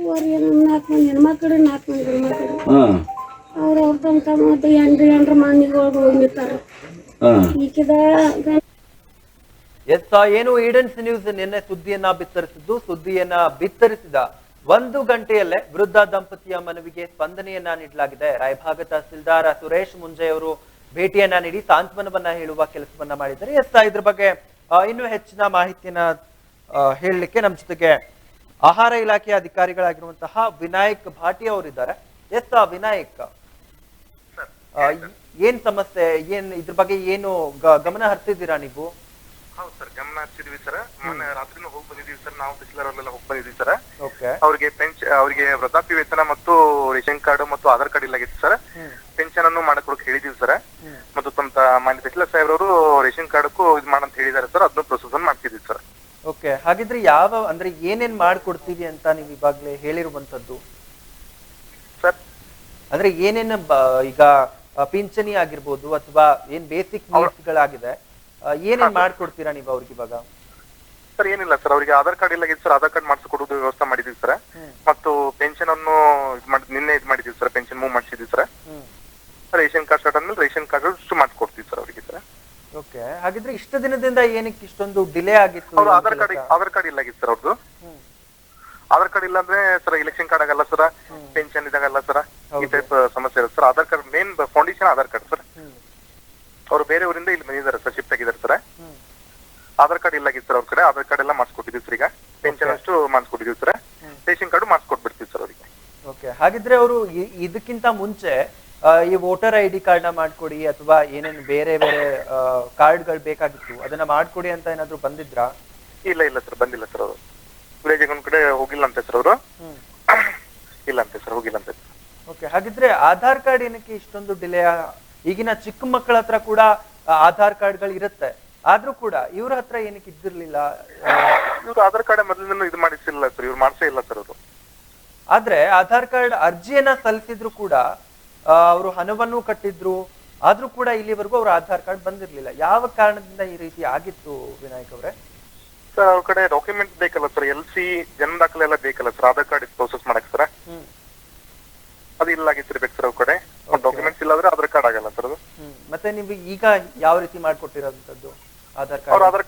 ಅವ್ರಿಗೆ 4 ಮಂದಿ ಹೆಣ್ಮಕ್ಳು 4 ಮಂದಿ ಗಂಡ್ಮಕ್ಳು ಹಾಂ ಅವ್ರ ತಮ್ಮ ತಮ್ಮ ಎಂಡ್ರ ಮನೆಗಳಿಗೆ ಹೋಗಿ ನಿಂತಾರ ಹಾಂ ಈಕಿದ ಎಸ್ ಏನು ಈಡನ್ಸ್ ನ್ಯೂಸ್ ನಿನ್ನೆ ಸುದ್ದಿಯನ್ನ ಬಿತ್ತರಿಸಿದ 1 ಗಂಟೆಯಲ್ಲೇ ವೃದ್ಧ ದಂಪತಿಯ ಮನವಿಗೆ ಸ್ಪಂದನೆಯನ್ನ ನೀಡಲಾಗಿದೆ. ರಾಯಭಾಗ ತಹಸೀಲ್ದಾರ್ ಸುರೇಶ್ ಮುಂಜೆ ಅವರು ಭೇಟಿಯನ್ನ ನೀಡಿ ಸಾಂತ್ವನವನ್ನ ಹೇಳುವ ಕೆಲಸವನ್ನ ಮಾಡಿದ್ದಾರೆ. ಎಸ್ ಇದ್ರ ಬಗ್ಗೆ ಇನ್ನೂ ಹೆಚ್ಚಿನ ಮಾಹಿತಿಯನ್ನ ಹೇಳಲಿಕ್ಕೆ ನಮ್ಮ ಜೊತೆಗೆ ಆಹಾರ ಇಲಾಖೆಯ ಅಧಿಕಾರಿಗಳಾಗಿರುವಂತಹ ವಿನಾಯಕ್ ಭಾಟಿ ಅವರಿದ್ದಾರೆ. ಎಸ್ ವಿನಾಯಕ್, ಏನ್ ಸಮಸ್ಯೆ, ಇದ್ರ ಬಗ್ಗೆ ಏನು ಗಮನ ಹರಿಸಿದ್ದೀರಾ ನೀವು? ಹೌದು ಸರ್, ಗಮನ ಹರಿಸಿದ್ವಿ ಸರ್. ಮೊನ್ನೆ ರಾತ್ರಿನೂ ಹೋಗಿ ಬಂದಿದ್ದೀವಿ ಸರ್, ನಾವು ಬಿಸಿಲರಲ್ಲೆಲ್ಲ ಹೋಗಿ ಬಂದಿದ್ದೀವಿ ಸರ್. ಅವ್ರಿಗೆ ವೃದ್ಧಾಪ್ಯ ವೇತನ ಮತ್ತು ರೇಷನ್ ಕಾರ್ಡ್ ಮತ್ತು ಆಧಾರ್ ಕಾರ್ಡ್ ಇಲ್ಲಾಗಿತ್ತು ಸರ್. ಪೆನ್ಷನ್ ಅನ್ನು ಮಾಡಕೊಡಕ್ ಹೇಳಿದೀವಿ ಸರ್. ಮತ್ತು ತಮ್ಮ ಮಾನ್ಯ ತಹಸೀಲ್ದಾರ್ ಸಾಹೇಬ್ರವರು ರೇಷನ್ ಕಾರ್ಡ್ಗೂ ಇದು ಮಾಡಂತ ಹೇಳಿದಾರೆ ಸರ್. ಅದನ್ನು ಪ್ರೊಸೆಸ್ ಮಾಡ್ತಿದ್ದೀವಿ ಸರ್. ಓಕೆ, ಹಾಗಿದ್ರೆ ಅಂದ್ರೆ ಏನೇನ್ ಮಾಡ್ಕೊಡ್ತೀವಿ ಅಂತ ನೀವು ಇವಾಗ್ಲೇ ಹೇಳಿರುವಂತದ್ದು ಸರ್? ಅಂದ್ರೆ ಏನೇನ್ ಈಗ ಪಿಂಚಣಿ ಆಗಿರ್ಬೋದು ಅಥವಾ ಏನ್ ಬೇಸಿಕ್ ನೀಡ್ಸ್ ಗಳಾಗಿದೆ, ಏನೇನ್ ಮಾಡ್ಕೊಡ್ತೀರಾ ನೀವು ಅವ್ರಿಗೆ ಇವಾಗ? ಸರ್ ಏನಿಲ್ಲ ಸರ್, ಅವ್ರಿಗೆ ಆಧಾರ್ ಕಾರ್ಡ್ ಇಲ್ಲಾಗಿತ್ತು ಸರ್. ಆಧಾರ್ ಕಾರ್ಡ್ ಮಾಡಿಸ್ಕೊಡೋದು ವ್ಯವಸ್ಥೆ ಮಾಡಿದೀವಿ ಸರ್. ಮತ್ತು ಪೆನ್ಷನ್ ಅನ್ನು ನಿನ್ನೆ ಇದು ಮಾಡಿದೀವಿ ಸರ್. ಪೆನ್ಷನ್ ಮೂವ್ ಮಾಡಿಸಿದೀವಿ ಸರ್. ರೇಷನ್ ಕಾರ್ಡ್ ಸ್ಟಾರ್ಟ್ ಆದ್ಮೇಲೆ ರೇಷನ್ ಕಾರ್ಡ್ ಮಾಡ್ಕೊಡ್ತೀವಿ ಸರ್ ಅವರಿಗೆ ಸರ್. ಓಕೆ, ಹಾಗಿದ್ರೆ ಇಷ್ಟು ದಿನದಿಂದ ಏನಕ್ಕೆ ಇಷ್ಟೊಂದು ಡಿಲೇ ಆಗಿತ್ತು? ಅವ್ರು ಆಧಾರ್ ಕಾರ್ಡ್ ಇಲ್ಲಾಗಿತ್ತು ಸರ್ ಅವ್ರದ್ದು. ಆಧಾರ್ ಕಾರ್ಡ್ ಇಲ್ಲ ಅಂದ್ರೆ ಸರ್ ಎಲೆಕ್ಷನ್ ಕಾರ್ಡ್ ಆಗಲ್ಲ ಸರ್, ಪೆನ್ಷನ್ ಇದಾಗಲ್ಲ ಸರ್. ಈ ಟೈಪ್ ಸಮಸ್ಯೆ ಇರುತ್ತೆ sir. Aadhaar card main foundation Aadhaar card sir. ಅವ್ರು ಬೇರೆ ಊರಿಂದ ಇಲ್ಲಿ ಬಂದಿದ್ದಾರೆ ಸರ್, ಶಿಫ್ಟ್ ಆಗಿದ್ದಾರೆ ಸರ್. ಆಧಾರ್ ಕಾರ್ಡ್ ಇಲ್ಲಾಗಿತ್ತು ಸರ್ ಅವ್ರ ಕಡೆ. ಆಧಾರ್ ಕಾರ್ಡ್ ಎಲ್ಲ ಮಾಡಿಸ್ಕೊಟ್ಟಿದ್ದೀವಿ ಸರ್. ಈಗ ಪೆನ್ಷನ್ ಅಷ್ಟು ಮಾಡಿಸ್ಕೊಟ್ಟಿದ್ದೀವಿ ಸರ್. ರೇಷನ್ ಕಾರ್ಡ್ ಮಾಡಿಸ್ಕೊಟ್ಬಿಡ್ತೀವಿ ಸರ್ ಅವರಿಗೆ. ಓಕೆ, ಹಾಗಿದ್ರೆ ಅವರು ಇದಕ್ಕಿಂತ ಮುಂಚೆ ಈ ವೋಟರ್ ID ಕಾರ್ಡ್ ನ ಮಾಡ್ಕೊಡಿ ಅಥವಾ ಏನೇನು ಬೇರೆ ಬೇರೆ ಕಾರ್ಡ್ಗಳು ಬೇಕಾಗಿತ್ತು ಅದನ್ನ ಮಾಡ್ಕೊಡಿ ಅಂತ ಏನಾದ್ರು ಬಂದಿದ್ರಾ? ಇಲ್ಲ ಸರ್, ಬಂದಿಲ್ಲ ಸರ್. ಅವರು ವಿಲೇಜ್ ಒಂದ್ ಕಡೆ ಹೋಗಿಲ್ಲ ಅಂತೆ ಸರ್ ಅವರು. ಇಲ್ಲ ಅಂತೆ ಸರ್, ಹೋಗಿಲ್ಲ ಅಂತೆ. ಓಕೆ, ಹಾಗಿದ್ರೆ ಆಧಾರ್ ಕಾರ್ಡ್ ಏನಕ್ಕೆ ಇಷ್ಟೊಂದು ಡಿಲೇ? ಈಗಿನ ಚಿಕ್ಕ ಮಕ್ಕಳ ಹತ್ರ ಕೂಡ ಆಧಾರ್ ಕಾರ್ಡ್ಗಳು ಇರುತ್ತೆ, ಆದ್ರೂ ಕೂಡ ಇವ್ರ ಹತ್ರ ಏನಕ್ಕೆ ಇದ್ದಿರ್ಲಿಲ್ಲ? ಇವ್ರು ಆಧಾರ್ ಕಾರ್ಡ್ ಮೊದಲಿಂದ ಇದು ಮಾಡಿಸಿಲ್ಲ ಸರ್. ಇವ್ರು ಮಾಡ್ಸೇ ಇಲ್ಲ ಸರ್ ಅವರು. ಆದ್ರೆ ಆಧಾರ್ ಕಾರ್ಡ್ ಅರ್ಜಿಯನ್ನ ಸಲ್ಲಿಸಿದ್ರು ಕೂಡ ಅವರು ಹಣವನ್ನು ಕಟ್ಟಿದ್ರು, ಆದ್ರೂ ಕೂಡ ಇಲ್ಲಿವರೆಗೂ ಅವ್ರ ಆಧಾರ್ ಕಾರ್ಡ್ ಬಂದಿರ್ಲಿಲ್ಲ. ಯಾವ ಕಾರಣದಿಂದ ಈ ರೀತಿ ಆಗಿತ್ತು ವಿನಾಯಕ್ ಅವರೇ? ಸರ್ ಅವ್ರ ಕಡೆ ಡಾಕ್ಯುಮೆಂಟ್ ಬೇಕಲ್ಲ ಸರ್. LC ಜನ್ಮ ದಾಖಲೆ ಎಲ್ಲ ಬೇಕಲ್ಲ ಸರ್, ಆಧಾರ್ ಕಾರ್ಡ್ ಪ್ರೊಸೆಸ್ ಮಾಡಕ್ ಸರ್. ಅದು ಇಲ್ಲ ಆಗಿರ್ಬೇಕು ಸರ್ ಅವ್ರ ಕಡೆ. ಡಾಕ್ಯುಮೆಂಟ್ಸ್ ಇಲ್ಲ ಅಂದ್ರೆ ಆಧಾರ್ ಕಾರ್ಡ್ ಆಗಲ್ಲ ಸರ್ ಅದು. ಮತ್ತೆ ನೀವು ಈಗ ಯಾವ ರೀತಿ ಮಾಡ್ಕೊಟ್ಟಿರೋಂಥದ್ದು ಆಧಾರ್ ಕಾರ್ಡ್? ಅವ್ರ ಆಧಾರ್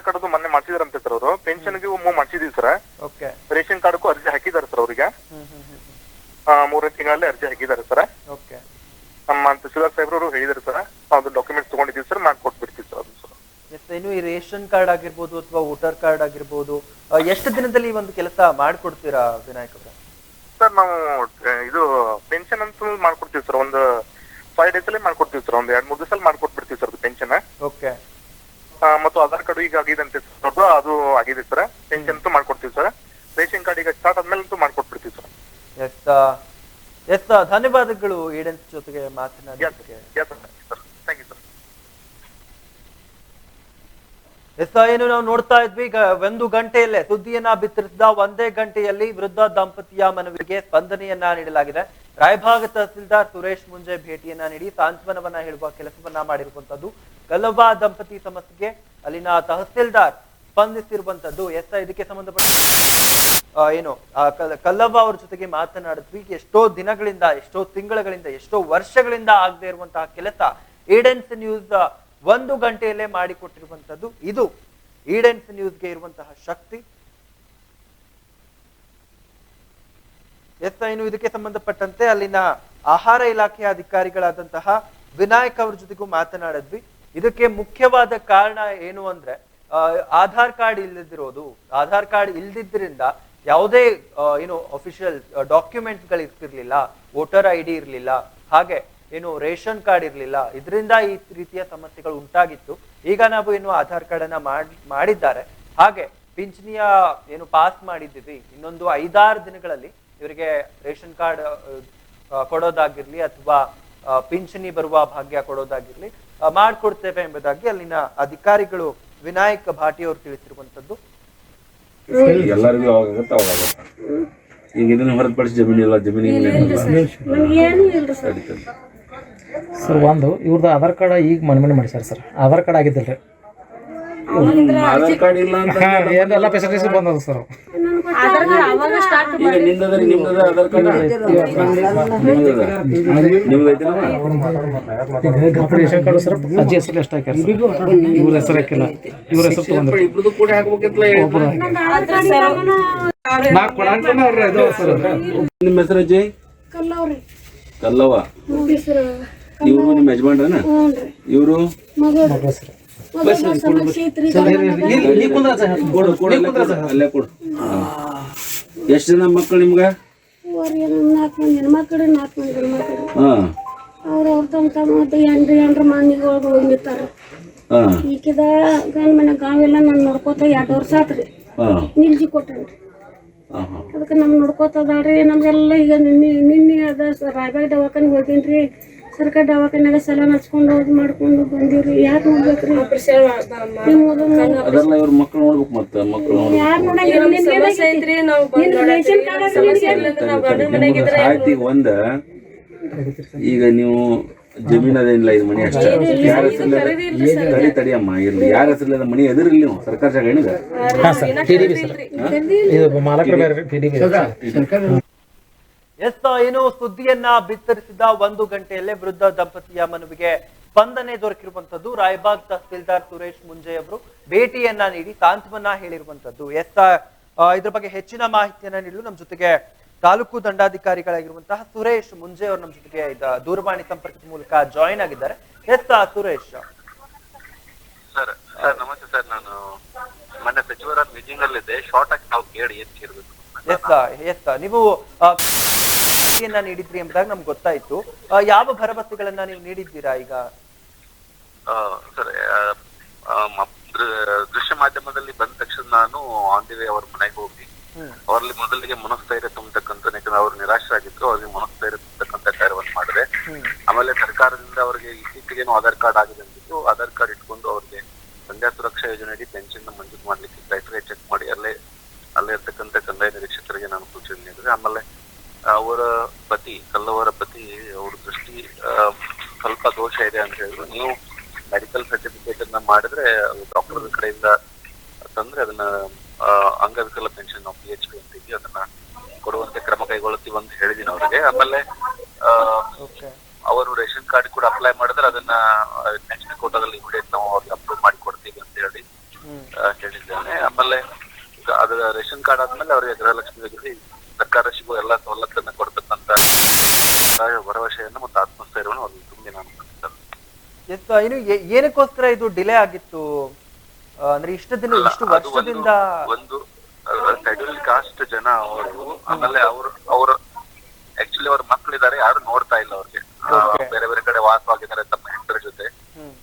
ಕಾರ್ಡ್ ಅದು ಮೊನ್ನೆ ಮಾಡ್ಸಿದಾರಂತೆ ಸರ್ ಅವರು. ಪೆನ್ಷನ್ಗೆ ಮೂವ್ ಮಾಡ್ಸಿದೀವಿ ಸರ್. ಓಕೆ, ರೇಷನ್ ಕಾರ್ಡ್ಗೂ ಅರ್ಜಿ ಹಾಕಿದ್ದಾರೆ ಸರ್ ಅವ್ರಿಗೆ. 3 ತಿಂಗಳಲ್ಲಿ ಅರ್ಜಿ ಹಾಕಿದ್ದಾರೆ ಸರ್. ಓಕೆ, ನಮ್ಮ ತಹಸೀಲ್ದಾರ್ ಸಾಹೇಬ್ರವರು ಹೇಳಿದಾರೆ ಸರ್. ಅದು ಡಾಕ್ಯುಮೆಂಟ್ಸ್ ತಗೊಂಡಿದ್ದೀವಿ ಸರ್, ಮಾಡ್ಕೊಟ್ಬಿಡ್ತೀವಿ ಸರ್ ಅದು ಸರ್. ಇನ್ನು ಈ ರೇಷನ್ ಕಾರ್ಡ್ ಆಗಿರ್ಬೋದು ಅಥವಾ ವೋಟರ್ ಕಾರ್ಡ್ ಆಗಿರ್ಬೋದು ಎಷ್ಟು ದಿನದಲ್ಲಿ ಈ ಒಂದು ಕೆಲಸ ಮಾಡ್ಕೊಡ್ತೀರಾ ವಿನಾಯಕ್ ಅವರ? ಸರ್ ನಾವು ಇದು ಪೆನ್ಷನ್ ಅಂತೂ ಮಾಡ್ಕೊಡ್ತೀವಿ ಸರ್. ಒಂದು 5 days ಅಲ್ಲಿ ಮಾಡ್ಕೊಡ್ತೀವಿ ಸರ್. ಒಂದು 2-3 ದಿವಸ ಮಾಡ್ಕೊಟ್ಬಿಡ್ತೀವಿ ಸರ್ ಅದು ಪೆನ್ಷನ್. ಓಕೆ, ಮತ್ತು ಆಧಾರ್ ಕಾರ್ಡ್ ಈಗ ಆಗಿದಂತೆ ಸರ್, ಅದು ಆಗಿದೆ ಸರ್. ಪೆನ್ಷನ್ ಅಂತೂ ಮಾಡ್ಕೊಡ್ತೀವಿ ಸರ್. ರೇಷನ್ ಕಾರ್ಡ್ ಈಗ ಸ್ಟಾರ್ಟ್ ಆದ್ಮೇಲೆ ಅಂತೂ ಮಾಡ್ಕೊಟ್ಬಿಡ್ತೀವಿ ಸರ್. ಎಸ್ ಧನ್ಯವಾದಗಳು ಈಡನ್ಸ್ ಜೊತೆಗೆ ಮಾತನಾಡೋದಕ್ಕೆ. Thank you sir. ಏನು ನಾವು ನೋಡ್ತಾ ಇದ್ವಿ, ಈಗ 1 ಗಂಟೆಯಲ್ಲೇ ಸುದ್ದಿಯನ್ನ ಬಿತ್ತರಿಸಿದ 1 ಗಂಟೆಯಲ್ಲಿ ವೃದ್ಧ ದಂಪತಿಯ ಮನವಿಗೆ ಸ್ಪಂದನೆಯನ್ನ ನೀಡಲಾಗಿದೆ. ರಾಯಭಾಗ ತಹಸೀಲ್ದಾರ್ ಸುರೇಶ್ ಮುಂಜೆ ಭೇಟಿಯನ್ನ ನೀಡಿ ಸಾಂತ್ವನವನ್ನ ಹೇಳುವ ಕೆಲಸವನ್ನ ಮಾಡಿರುವಂತದ್ದು. ಕಲ್ಲವ್ವ ದಂಪತಿ ಸಮಸ್ಯೆಗೆ ಅಲ್ಲಿನ ತಹಸೀಲ್ದಾರ್ ಸ್ಪಂದಿಸಿರುವಂತದ್ದು. ಇದಕ್ಕೆ ಸಂಬಂಧಪಟ್ಟ ಕಲ್ಲವ್ವ ಅವ್ರ ಜೊತೆಗೆ ಮಾತನಾಡಿದ್ವಿ. ಎಷ್ಟೋ ದಿನಗಳಿಂದ, ಎಷ್ಟೋ ತಿಂಗಳುಗಳಿಂದ, ಎಷ್ಟೋ ವರ್ಷಗಳಿಂದ ಆಗದೆ ಇರುವಂತಹ ಕೆಲಸ ಈಡನ್ಸ್ ನ್ಯೂಸ್ 1 ಗಂಟೆಯಲ್ಲೇ ಮಾಡಿಕೊಟ್ಟಿರುವಂತದ್ದು. ಇದು ಈಡನ್ಸ್ ನ್ಯೂಸ್ಗೆ ಇರುವಂತಹ ಶಕ್ತಿ. ಇನ್ನು ಇದಕ್ಕೆ ಸಂಬಂಧಪಟ್ಟಂತೆ ಅಲ್ಲಿನ ಆಹಾರ ಇಲಾಖೆಯ ಅಧಿಕಾರಿಗಳಾದಂತಹ ವಿನಾಯಕ್ ಅವ್ರ ಜೊತೆಗೂ ಮಾತನಾಡಿದ್ವಿ. ಇದಕ್ಕೆ ಮುಖ್ಯವಾದ ಕಾರಣ ಏನು ಅಂದ್ರೆ ಆಧಾರ್ ಕಾರ್ಡ್ ಇಲ್ಲದಿರೋದು. ಆಧಾರ್ ಕಾರ್ಡ್ ಇಲ್ದಿದ್ರಿಂದ ಯಾವುದೇ ಅಫಿಷಿಯಲ್ ಡಾಕ್ಯುಮೆಂಟ್ಸ್ ಗಳು ಇರ್ತಿರ್ಲಿಲ್ಲ, ವೋಟರ್ ID ಇರ್ಲಿಲ್ಲ, ಹಾಗೆ ರೇಷನ್ ಕಾರ್ಡ್ ಇರ್ಲಿಲ್ಲ. ಇದರಿಂದ ಈ ರೀತಿಯ ಸಮಸ್ಯೆಗಳು ಉಂಟಾಗಿತ್ತು. ಈಗ ನಾವು ಆಧಾರ್ ಕಾರ್ಡ್ ಅನ್ನ ಮಾಡಿದ್ದಾರೆ, ಹಾಗೆ ಪಿಂಚಣಿಯ ಪಾಸ್ ಮಾಡಿದ್ದೀವಿ. ಇನ್ನೊಂದು 5-6 ದಿನಗಳಲ್ಲಿ ಇವರಿಗೆ ರೇಷನ್ ಕಾರ್ಡ್ ಕೊಡೋದಾಗಿರ್ಲಿ ಅಥವಾ ಪಿಂಚಣಿ ಬರುವ ಭಾಗ್ಯ ಕೊಡೋದಾಗಿರ್ಲಿ ಮಾಡ್ಕೊಡ್ತೇವೆ ಎಂಬುದಾಗಿ ಅಲ್ಲಿನ ಅಧಿಕಾರಿಗಳು ವಿನಾಯಕ್ ಭಾಟಿ ಅವರು ತಿಳಿಸಿರುವಂತದ್ದು. ಎಲ್ಲರಿಗೂ ಅವಾಗತ್ತೆ ಅವಾಗತ್ತೆ. ಈಗ ಇದನ್ನ ಹೊರತುಪಡಿಸಿ ಜಮೀನಿಲ್ಲ. ಸರ್, ಒಂದು ಇವ್ರದ್ದು ಆಧಾರ್ ಕಾರ್ಡ್ ಈಗ ಮನೆ ಮಾಡ್ಸ್ಯಾರ ಸರ್. ಆಧಾರ್ ಕಾರ್ಡ್ ಆಗಿದ್ದಿಲ್ರಿ. ಆಧಾರ್ ಕಾರ್ಡ್ ಇಲ್ಲ ಅಂತ ಎಲ್ಲ ಫೆಸಿಲಿಟೀಸ್ ಬಂದದ ಸರ್. ಈಗ ನಿಮ್ದದ Aadhaar card ration card sir ಅಜ್ಜಿ ಹೆಸರು ಎಷ್ಟು ಹಾಕ್ಯಾರ ಸರ್, ಇವ್ರ ಹೆಸರು ಹಾಕಿಲ್ಲ, ಇವ್ರ ಹೆಸರು ತಗೊಂಡ್ರಿ ಇಬ್ರದ್ದು ಕೂಡ ಹಾಕ್ಬೇಕಿತ್ತಲ್ಲ. ನಿಮ್ಮ ಹೆಸರು ಅಜ್ಜಿ? ಕಲ್ಲವ್ವ. ಇವ್ರು ನಿಮ್ಮ ಯಜಮಾನ್ರನ? ಇವರು ಅಲ್ಲೇ ಕೊಡು. ಎಷ್ಟು ಜನ ಮಕ್ಕಳು ನಿಮ್ಗ? 4 ಮಂದಿ ಹೆಣ್ಮಕ್ಳು 4 ಮಂದಿ ಗಂಡ್ಮಕ್ಳು. ಹಾ ಅವ್ರ ತಮ್ಮ ಎಂಡ್ರ ಮನೆಗಳಿಗೆ ಹೋಗಿರ್ತಾರ. ಈಕಿದ ಗಂಡ ಮನೆ ಗಾವೆಲ್ಲ ನಾನು ನೋಡ್ಕೋತ 2 ವರ್ಷ ಆತ್ರಿ. ನಿಲ್ಜಿ ಕೊಟ್ಟನ್ರಿ. ಅದಕ್ಕೆ ನಮ್ಗೆ ನೋಡ್ಕೋತದಾಡ್ರಿ. ನಮ್ಗೆಲ್ಲ ಈಗ ನಿನ್ನೆ ಅದ ರಾಯಬಾಗ್ ದವಾಖಾನಿಗೆ ಹೋಗೇನ್ರಿ. ಸರ್ಕಾರಿ ದವಾಖಾನ್ಯಾಗ ಸಲ ಹಚ್ಕೊಂಡು ಮಾಡ್ಕೊಂಡು ಬಂದಿವ್ರಿ. ಯಾಕೆ ನೋಡ್ಬೇಕ್ರಿ? ಅದೆಲ್ಲ ಇವ್ರ ಮಕ್ಕಳು ನೋಡ್ಬೇಕು. ಮತ್ತೆ ಮಕ್ಕಳು ಆಯ್ತು. ಈಗ ಒಂದ ಈಗ ನೀವು ಜಮೀನ್ ಅದೇನಿಲ್ಲ, ಇದು ಮನಿ ಅಷ್ಟೇ. ಯಾರ ಹೆಸರು ತಡಿಯಮ್ಮ ಇರ್ಲಿ, ಯಾರ ಹೆಸರು ಮನಿ ಎದುರಿಲ್ಲ ನೀವು ಸರ್ಕಾರ ಜಾಗ ಏನಿದೆ? ಏನು ಸುದ್ದಿಯನ್ನ ಬಿತ್ತರಿಸಿದ 1 ಗಂಟೆಯಲ್ಲೇ ವೃದ್ಧ ದಂಪತಿಯ ಮನವಿಗೆ ಸ್ಪಂದನೆ ದೊರಕಿರುವಂತದ್ದು. ರಾಯಬಾಗ್ ತಹಸೀಲ್ದಾರ್ ಸುರೇಶ್ ಮುಂಜೆ ಅವರು ಭೇಟಿಯನ್ನ ನೀಡಿ ಸಾಂತ್ವನ ಹೇಳಿರುವಂತದ್ದು. ಇದ್ರ ಬಗ್ಗೆ ಹೆಚ್ಚಿನ ಮಾಹಿತಿಯನ್ನ ನೀಡಲು ನಮ್ಮ ಜೊತೆಗೆ ತಾಲೂಕು ದಂಡಾಧಿಕಾರಿಗಳಾಗಿರುವಂತಹ ಸುರೇಶ್ ಮುಂಜೆ ಅವರು ನಮ್ಮ ಜೊತೆಗೆ ದೂರವಾಣಿ ಸಂಪರ್ಕದ ಮೂಲಕ ಜಾಯಿನ್ ಆಗಿದ್ದಾರೆ. ಸುರೇಶ್ ಸರ್ ನಮಸ್ತೆ ಸರ್. ನಾನು ಮೊನ್ನೆ ಸಚಿವರ ಮೀಟಿಂಗ್ ಅಲ್ಲಿ ಇದ್ದೆ. ಶಾರ್ಟ್ ಆಗಿ ನಾವು ಕೇಳಿ ಏನ್ ಕೇಳಬೇಕು. ನೀವು ನೀಡಿದ್ರಿ ಎಂಬುದಾಗಿ ನಮ್ಗೆ ಗೊತ್ತಾಯ್ತು. ಯಾವ ಭರವಸೆಗಳನ್ನ ನೀವು ನೀಡಿದ್ದೀರಾ ಈಗ? ಸರ್ ದೃಶ್ಯ ಮಾಧ್ಯಮದಲ್ಲಿ ಬಂದ ತಕ್ಷಣ ನಾನು ಆನ್ ದಿ ವೇ ಅವ್ರ ಮನೆಗೆ ಹೋಗಿ ಅವರಲ್ಲಿ ಮೊದಲಿಗೆ ಮನಸ್ಥೈರ್ಯ ತುಂಬತಕ್ಕಂಥ, ಯಾಕಂದ್ರೆ ಅವ್ರು ನಿರಾಶರಾಗಿದ್ರು, ಅವ್ರಿಗೆ ಮನಸ್ಥೈರ್ಯ ತುಂಬತಕ್ಕಂಥ ಕಾರ್ಯವನ್ನು ಮಾಡಿದೆ. ಆಮೇಲೆ ಸರ್ಕಾರದಿಂದ ಅವರಿಗೆ ಇತ್ತೀಚೆಗೇನು ಆಧಾರ್ ಕಾರ್ಡ್ ಆಗಿದೆ ಅಂತಿತ್ತು. ಆಧಾರ್ ಕಾರ್ಡ್ ಇಟ್ಕೊಂಡು ಅವ್ರಿಗೆ ಸಂಧ್ಯಾ ಸುರಕ್ಷಾ ಯೋಜನೆಯಡಿ ಪೆನ್ಷನ್ ಮಂಜೂರು ಮಾಡ್ಲಿಕ್ಕೆ ಕ್ರೈಟೀರಿಯಾ ಚೆಕ್ ಮಾಡಿ ಅಲ್ಲೇ ಇರ್ತಕ್ಕಂಥ ಕಂದಾಯ ನಿರೀಕ್ಷಕರಿಗೆ ನಾನು ಸೂಚನೆ ನೀಡಿದೆ. ಆಮೇಲೆ ಅವರ ಪತಿ ಕಲ್ಲವರ ಪತಿ ಅವ್ರ ದೃಷ್ಟಿ ಸ್ವಲ್ಪ ದೋಷ ಇದೆ ಅಂತ ಹೇಳಿದ್ರು. ನೀವು ಮೆಡಿಕಲ್ ಸರ್ಟಿಫಿಕೇಟ್ ಅನ್ನ ಮಾಡಿದ್ರೆ ಡಾಕ್ಟರ್ ಕಡೆಯಿಂದ ತಂದ್ರೆ ಅದನ್ನ ಅಂಗವಿಕಲ ಪೆನ್ಷನ್ PHP ಅಂತ ಇದೆಯಾ, ಅದನ್ನ ಕೊಡುವಂತೆ ಕ್ರಮ ಕೈಗೊಳ್ಳುತ್ತೀವಿ ಅಂತ ಹೇಳಿದೀನಿ ಅವ್ರಿಗೆ. ಆಮೇಲೆ ಅವರು ರೇಷನ್ ಕಾರ್ಡ್ ಕೂಡ ಅಪ್ಲೈ ಮಾಡಿದ್ರೆ ಅದನ್ನ ನೆಕ್ಸ್ಟ್ ಕೋಟಾದಲ್ಲಿ ಇಮಿಡಿಯೇಟ್ ನಾವು ಅವ್ರಿಗೆ ಅಪ್ರೂವ್ ಮಾಡಿ ಕೊಡ್ತೀವಿ ಅಂತ ಹೇಳಿದ್ದೇನೆ. ಆಮೇಲೆ ಅದ ರೇಷನ್ ಕಾರ್ಡ್ ಆದ್ಮೇಲೆ ಅವರಿಗೆ ಗೃಹಲಕ್ಷ್ಮಿ ಯೋಜನೆ ಸರ್ಕಾರ ಸಿಗುವ ಎಲ್ಲಾ ಸವಲತ್ತನ್ನ ಕೊಡ್ತಕ್ಕಂತ ಭರವಸೆಯನ್ನು ಮತ್ತು ಆತ್ಮಸ್ಥೈರ್ಯವನ್ನು ಅವ್ರಿಗೆ ತುಂಬಿ ನಾನು ಇನ್ನು ಏನಕ್ಕೋಸ್ಕರ ಇದು ಡಿಲೇ ಆಗಿತ್ತು ಅಂದ್ರೆ ಇಷ್ಟು ವರ್ಷದಿಂದ? ಒಂದು ಶೆಡ್ಯೂಲ್ ಕಾಸ್ಟ್ ಜನ ಅವರು, ಆಮೇಲೆ ಅವ್ರ ಆಕ್ಚುಲಿ ಅವ್ರ ಮಕ್ಕಳಿದ್ದಾರೆ, ಯಾರು ನೋಡ್ತಾ ಇಲ್ಲ ಅವ್ರಿಗೆ. ಬೇರೆ ಬೇರೆ ಕಡೆ ವಾಸವಾಗಿದ್ದಾರೆ ತಮ್ಮ ಹೆಂಡರ ಜೊತೆ.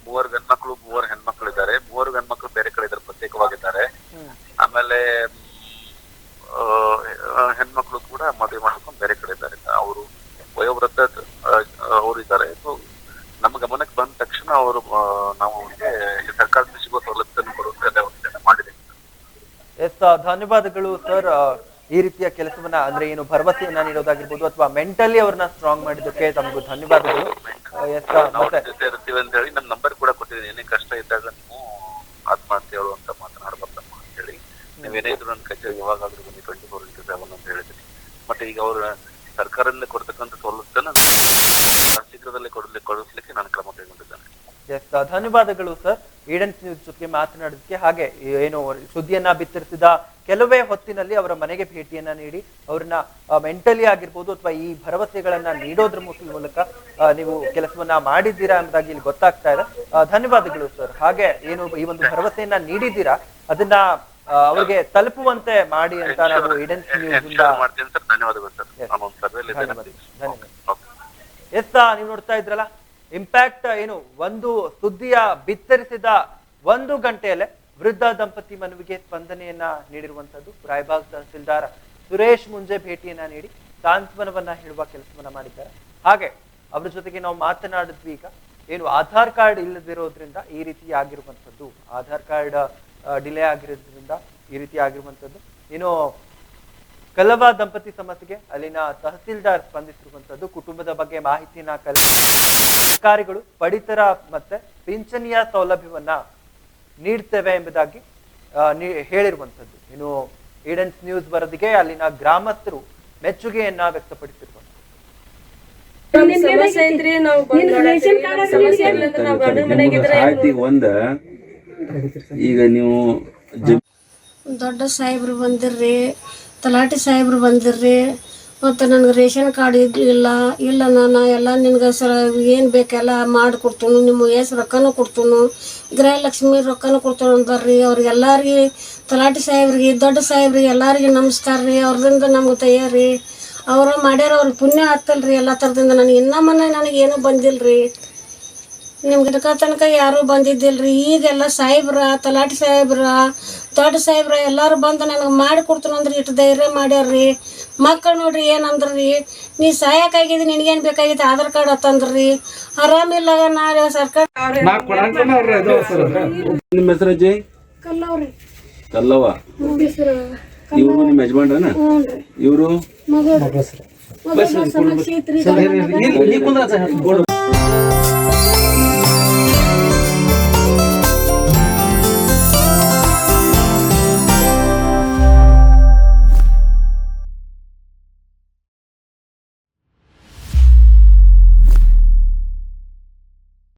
3 ಗಂಡ್ಮಕ್ಳು 3 ಹೆಣ್ಮಕ್ಳು ಇದ್ದಾರೆ. 3 ಗಂಡ್ಮಕ್ಳು ಬೇರೆ ಕಡೆ ಇದ್ದಾರೆ, ಪ್ರತ್ಯೇಕವಾಗಿದ್ದಾರೆ. ಆಮೇಲೆ ಹೆಣ್ಮಕ್ಳು ಕೂಡ ಮದುವೆ ಮಾಡ್ಕೊಂಡು ಬೇರೆ ಕಡೆ ಇದ್ದಾರೆ. ಅವರು ವಯೋವೃದ್ಧ ಅವರು ಇದ್ದಾರೆ. ನಮ್ಮ ಗಮನಕ್ಕೆ ಬಂದ ತಕ್ಷಣ ಅವರು ನಾವು ಸರ್ಕಾರದಿಂದ ಸಿಗುವ ಸವಲತ್ತನ್ನು ಕೊಡುವಂತೆ ಮಾಡಿದೆ. ಧನ್ಯವಾದಗಳು ಸರ್. ಈ ರೀತಿಯ ಕೆಲಸವನ್ನ ಅಂದ್ರೆ ಏನು ಭರವಸೆಯನ್ನ ನೀಡೋದಾಗಿರ್ಬೋದು ಅಥವಾ ಮೆಂಟಲಿ ಅವ್ರನ್ನ ಸ್ಟ್ರಾಂಗ್ ಮಾಡಿದ್ದಕ್ಕೆ ತಮಗೂ ಧನ್ಯವಾದಗಳು. ಜೊತೆ ಇರ್ತೀವಿ ಅಂತ ಹೇಳಿ ನಮ್ಮ ನಂಬರ್ ಕೂಡ ಕೊಟ್ಟಿದ್ದೀನಿ. ಏನೇ ಕಷ್ಟ ಇದ್ದಾಗ ನೀವು ಆತ್ಮಹತ್ಯೆ ಅಂತ ಮಾತನಾಡಬಾರ್ದಮ್ಮ ಅಂತ ಹೇಳಿ. ನೀವೇನೇ ಇದ್ರು ನನ್ನ ಕಚೇರಿ ಯಾವಾಗಾದ್ರೂ ಬನ್ನಿ, 24x7 ಅಂತ ಹೇಳಿದ್ದೀನಿ. ಮತ್ತೆ ಈಗ ಅವ್ರ ಸರ್ಕಾರದಿಂದ ಕೊಡ್ತಕ್ಕಂಥ ಸವಲತ್ತನ್ನ ಶೀಘ್ರದಲ್ಲೇ ಕೊಡಿಸ್ಲಿಕ್ಕೆ ನಾನು ಕ್ರಮ ಕೈಗೊಂಡಿದ್ದೇನೆ. ಧನ್ಯವಾದಗಳು ಸರ್ ಈಡನ್ಸ್ ನ್ಯೂಸ್ ಜೊತೆಗೆ ಮಾತನಾಡೋದಕ್ಕೆ. ಹಾಗೆ ಏನು ಸುದ್ದಿಯನ್ನ ಬಿತ್ತರಿಸಿದ ಕೆಲವೇ ಹೊತ್ತಿನಲ್ಲಿ ಅವರ ಮನೆಗೆ ಭೇಟಿಯನ್ನ ನೀಡಿ ಅವ್ರನ್ನ ಮೆಂಟಲಿ ಆಗಿರ್ಬೋದು ಅಥವಾ ಈ ಭರವಸೆಗಳನ್ನ ನೀಡೋದ್ರ ಮೂಲಕ ನೀವು ಕೆಲಸವನ್ನ ಮಾಡಿದ್ದೀರಾ ಎಂಬುದಾಗಿ ಇಲ್ಲಿ ಗೊತ್ತಾಗ್ತಾ ಇದೆ. ಧನ್ಯವಾದಗಳು ಸರ್. ಹಾಗೆ ಏನು ಈ ಒಂದು ಭರವಸೆಯನ್ನ ನೀಡಿದ್ದೀರಾ ಅದನ್ನ ಅವ್ರಿಗೆ ತಲುಪುವಂತೆ ಮಾಡಿ ಅಂತ ನಾವು ಈಡನ್ಸ್ ನ್ಯೂಸ್ ಇಂದ ನೀವು ನೋಡ್ತಾ ಇದ್ರಲ್ಲ ಇಂಪ್ಯಾಕ್ಟ್. ಏನು ಒಂದು ಸುದ್ದಿಯ ಬಿತ್ತರಿಸಿದ 1 ಗಂಟೆಯಲ್ಲೇ ವೃದ್ಧ ದಂಪತಿ ಮನವಿಗೆ ಸ್ಪಂದನೆಯನ್ನ ನೀಡಿರುವಂತದ್ದು. ರಾಯಬಾಗ್ ತಹಸೀಲ್ದಾರ್ ಸುರೇಶ್ ಮುಂಜೆ ಭೇಟಿಯನ್ನ ನೀಡಿ ಸಾಂತ್ವನವನ್ನ ಹೇಳುವ ಕೆಲಸವನ್ನ ಮಾಡಿದ್ದಾರೆ. ಹಾಗೆ ಅವ್ರ ಜೊತೆಗೆ ನಾವು ಮಾತನಾಡಿದ್ವಿ. ಈಗ ಏನು ಆಧಾರ್ ಕಾರ್ಡ್ ಇಲ್ಲದಿರೋದ್ರಿಂದ ಈ ರೀತಿ ಆಗಿರುವಂತದ್ದು, ಆಧಾರ್ ಕಾರ್ಡ್ ಡಿಲೇ ಆಗಿರೋದ್ರಿಂದ ಈ ರೀತಿ ಆಗಿರುವಂತದ್ದು. ಇನ್ನು ಕಲ್ಲವ ದಂಪತಿ ಸಮಸ್ಯೆಗೆ ಅಲ್ಲಿನ ತಹಸೀಲ್ದಾರ್ ಸ್ಪಂದಿಸಿರುವಂತದ್ದು. ಕುಟುಂಬದ ಬಗ್ಗೆ ಮಾಹಿತಿಯನ್ನ ಅಧಿಕಾರಿಗಳು ಪಡಿತರ ಮತ್ತೆ ಪಿಂಚಣಿಯ ಸೌಲಭ್ಯವನ್ನ ನೀಡ್ತೇವೆ ಎಂಬುದಾಗಿ ಹೇಳಿರುವಂತದ್ದು. ಇನ್ನು ಈಡನ್ಸ್ ನ್ಯೂಸ್ ವರದಿಗೆ ಅಲ್ಲಿನ ಗ್ರಾಮಸ್ಥರು ಮೆಚ್ಚುಗೆಯನ್ನ ವ್ಯಕ್ತಪಡಿಸಿರುವಂತದ್ದು. ಈಗ ನೀವು ದೊಡ್ಡ ಸಾಹೇಬ್ರು ಬಂದಿರ್ರಿ, ತಲಾಟಿ ಸಾಹೇಬ್ರು ಬಂದಿರ್ರಿ, ಮತ್ತು ನನಗೆ ರೇಷನ್ ಕಾರ್ಡ್ ಇಲ್ಲ ನಾನು ಎಲ್ಲ ನಿನ್ಗೆ ಏನು ಬೇಕೆಲ್ಲ ಮಾಡಿಕೊಡ್ತೀನಿ, ನಿಮ್ಮ ಹೆಸ್ರು ರೊಕ್ಕನೂ ಕೊಡ್ತೀನಿ, ಗೃಹಲಕ್ಷ್ಮಿ ರೊಕ್ಕನೂ ಕೊಡ್ತೀನಿ ಅಂದಾರ್ರಿ. ಅವ್ರಿಗೆಲ್ಲರಿಗೆ ತಲಾಟಿ ಸಾಹೇಬ್ರಿಗೆ ದೊಡ್ಡ ಸಾಹೇಬ್ರಿಗೆ ಎಲ್ಲರಿಗೆ ನಮಸ್ಕಾರ ರೀ. ಅವ್ರದಿಂದ ನಮ್ಗೆ ತಯಾರಿ ಅವ್ರು ಮಾಡ್ಯಾರ, ಅವ್ರಿಗೆ ಪುಣ್ಯ ಹತ್ತಲ್ರಿ ಎಲ್ಲ ಥರದಿಂದ. ನನಗೆ ಇನ್ನೊಮ್ಮನೆ ನನಗೇನು ಬಂದಿಲ್ಲರಿ, ನಿಮ್ಗೆ ಇದಕ್ಕೆ ತನಕ ಯಾರೂ ಬಂದಿದ್ದಿಲ್ರಿ. ಈಗೆಲ್ಲ ಸಾಹೇಬ್ರ, ತಲಾಟಿ ಸಾಹೇಬ್ರ, ದೊಡ್ಡ ಸಾಹೇಬ್ರ ಎಲ್ಲರೂ ಬಂದು ನನಗೆ ಮಾಡಿ ಕೊಡ್ತೀನಿ ಅಂದ್ರೆ ಇಟ್ಟು ಧೈರ್ಯ ಮಾಡ್ಯಾರ್ರಿ. ಮಕ್ಕಳು ನೋಡ್ರಿ ಏನಂದ್ರಿ, ನೀ ಸಹಾಯಕ್ಕಾಗಿದ್ದು ನಿನಗೇನು ಬೇಕಾಗಿತ್ತು ಆಧಾರ್ ಕಾರ್ಡ್ ಹತ್ತಂದ್ರಿ. ಆರಾಮಿಲ್ಲ ನಾ ಸರ್ಕಾರ. ನಿಮ್ಮ ಹೆಸರು ಅಜ್ಜಿ? ಕಲ್ಲವ್ರಿ. ಕಲ್ಲವ್ವ. ಇವರು ನಿಮ್ಮ ಯಜಮಾನ್ರನ? ಇವರು ಮಗಳು ಸಮಸ್ಯೆ ಐತ್ರಿ.